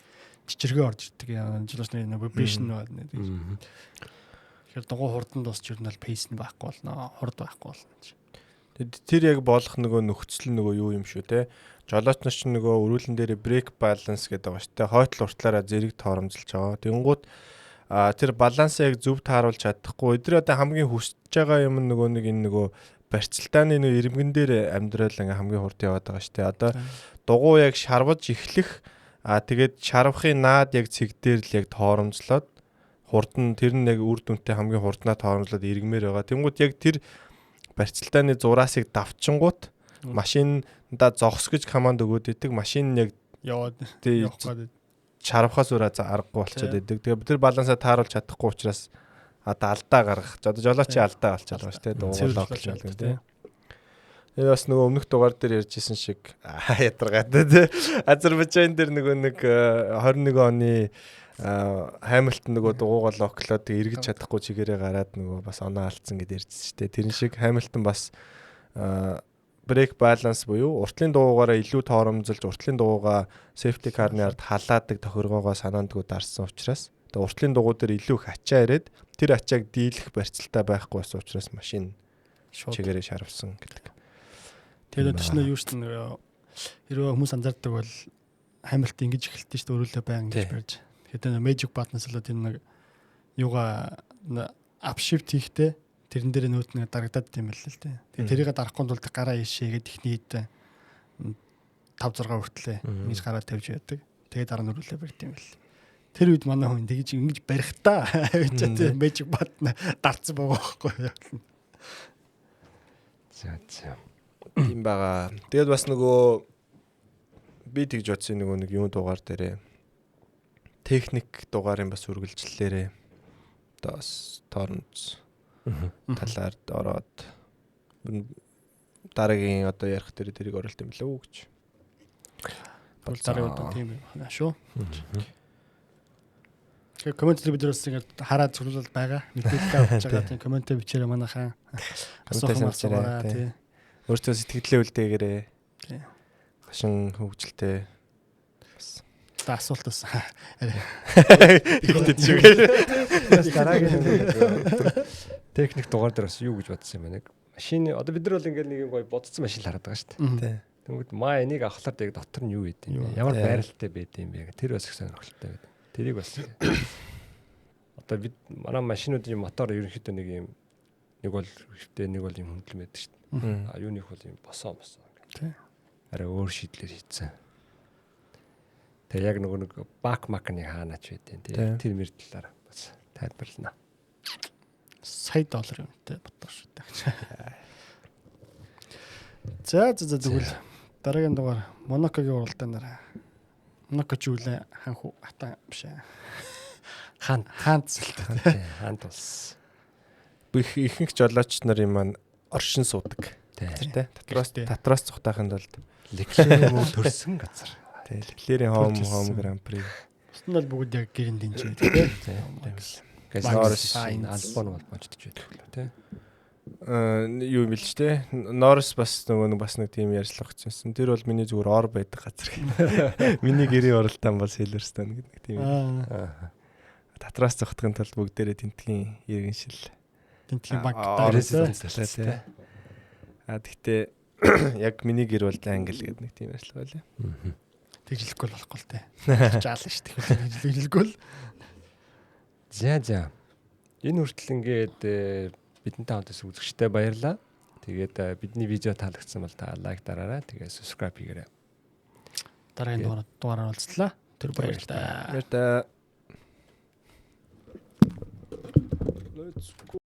S3: чичиргээ орж ирдэг. Жилш нэг вибрашн байна. Тэгэхээр дугуй хурдан дуусч ирнэ л пейс нь байхгүй болно. Хурд байхгүй болно.
S1: Тэр яг болох нөгөө нөхцөл нөгөө юу юм шүү те. Жолооч нар чинь нөгөө өрүүлэн дээр брейк баланс гэдэг байгаа шүү те. Хойтол уртлаараа зэрэг торомжилж байгаа. Тэнгууд тэр балансыг яг зөв тааруулж чадахгүй. Өдөр одоо хамгийн хүсэж байгаа юм нөгөө нэг энэ нөгөө барьцалтааны нөгөө ирмгэн дээр амьдрал ингээ хамгийн хурд яваад байгаа шүү те. Одоо дугуй яг шарваж эхлэх тэгээд шарвахын наад яг цэг дээр л яг торомжлоод хурдан тэр нь яг үр дүнтэй хамгийн хурднаа торомжлоод иргмээр байгаа. Тэнгууд яг тэр барьцалтааны зураасыг давчингууд машиндаа зогс гэж команд өгөөд идэг. Машин яг
S3: яваад
S1: явах гээд чарвахаас өөр аргагүй болчиход идэг. Тэгээ тэр балансаа тааруулж чадахгүй учраас одоо алдаа гаргах. Одоо жолоочийн алдаа болчиход байгаа шүү дээ. Дуугуулаа болчиход байна тийм. Энэ бас нөгөө өмнөх дугаар дээр ярьжсэн шиг ядаргаад тий. Азербайджан дээр нөгөө нэг 21 оны Хамилтон нөгөө дугуугаа локлоод эргэж чадахгүй чигээрээ гараад нөгөө бас оноо алдсан гэдээ ярьжсэн шүү дээ. Тэрэн шиг Хамилтон бас брейк баланс буюу уртлын дугуугаараа илүү тооромжилж уртлын дугуугаа safety car-ны ард халаадаг тохиргоогоо санаандгүй дарсан учраас тэгээ уртлын дугуй дээр илүү их ачаа ирээд тэр ачааг дийлэх барьцалтай байхгүй байсан учраас машин чигээрээ шарвсан гэдэг.
S3: Тэгээд чинь юу ч хэрвээ хүмүүс анзаардаг бол Хамилтон ингэж эхэлдэг шүү дээ өрөөлөө баян гэж барьж. Тэгэхээр magic button-аас л энэ нэг юугаа upshift хийхдээ тэрэн дээр нөт нэг дарагдаад тийм л л дээ. Тэгээ тэрийг дарахгүй тулд гараа ийшээгээд ихний хэд 5 6 хүртлээ ингэж гараа тавьж яадаг. Тэгээ дараа нь өрөөлөө барьд юм л. Тэр үед манай хүн тэгж ингэж барих та гэж тийм magic button дарцсан байгаа байхгүй юу.
S2: За.
S1: Тийм байгаа. Тэгээд бас нөгөө би тэгж бодсон нөгөө нэг юм дугаар дээрээ техник дугаарын бас үргэлжлэлээрээ одоо бас торомж талаар ороод дараагийн одоо ярих дээр тэрийг оролт юм лөө гэж.
S3: Бол дараагийн удаа тийм байна шүү. Тэгээ комментээр бид бас ингэ хараад зөвлөл байгаа. Мэдээлэл авч байгаа тийм комментээ бичээрэй манайхаа. Асуух байгаа тий.
S1: Өөртөө сэтгэлдээ үлдээгээрээ. Тий. Хашин хөвгөлтэй бас
S3: асуулт бас
S1: ихтэй шиг.
S2: Дараагийн техник дугаар дээр бас юу гэж бодсон юм бэ? Машины одоо бид нар бол ингээл нэг гоё бодцсон машин хараад байгаа шүү дээ. Тэнгүүд маа энийг авахлаар яг дотор нь юу гэдэг юм бэ? Ямар байралтай байд юм бэ? Тэр бас их сонирхолтой байд. Тэрийг бас одоо бид манай машинуудын мотор ерөнхийдөө нэг бол хөвтэй нэг бол юм хөндлөн байдаг шүү дээ. Юуных бол юм босоо.
S3: Тий.
S2: Арай өөр шийдлэр хийцэн. Тэгээ яг нэг бакмакны хаанач байдیں۔ Тэр мэр талаар бас тайлбарлана.
S3: $100 юмтай бодож шүү дээ. За тэгвэл дараагийн дугаар Монакогийн уралдаан дараа Монако ч үлээ ханху хатан биш ээ. Хаанцэлтэй.
S2: Хаант улс.
S1: Ихэнх жолооч нарын маань оршин суудаг. Тий. Татраас цухтахын тулд
S2: леклерийн мөн төрсөн газар.
S1: Тий. Леклерийн home grand prix.
S3: Бусд нь бол бүгд яг гэрэн дэнж байдаг тий.
S2: Норрис Альбон бол бочдож байдаг тий.
S1: Юу юм бэл ч тий. Норрис бас нэг тийм ярьцлах гэсэн. Тэр бол миний зүгээр ор байдаг газар. Миний гэрийн оролтон бол Silverstone гэдэг тийм. Татраас цухтахын тулд бүгдээрээ тентгийн иргэн шил.
S3: Тентгийн банк
S1: дээрээс тий. Гэхдээ яг миний гэр бол англи гэдэг нэг тийм ярьцлага байлаа.
S3: Тэглэхгүй болохгүй л тий. Жаална шүү дээ. Тэглэхгүй л.
S2: За. Энэ хүртэл ингээд бидэнтэй хамтас үзэгчтэй баярлалаа. Тэгээд бидний видео таалагдсан бол та лайк дараарай. Тэгээд subscribe хийгээрэй.
S3: Дараагийн дугаараар уулзлаа. Тэр баярлалаа.
S1: Баярлалаа.
S2: Let's go.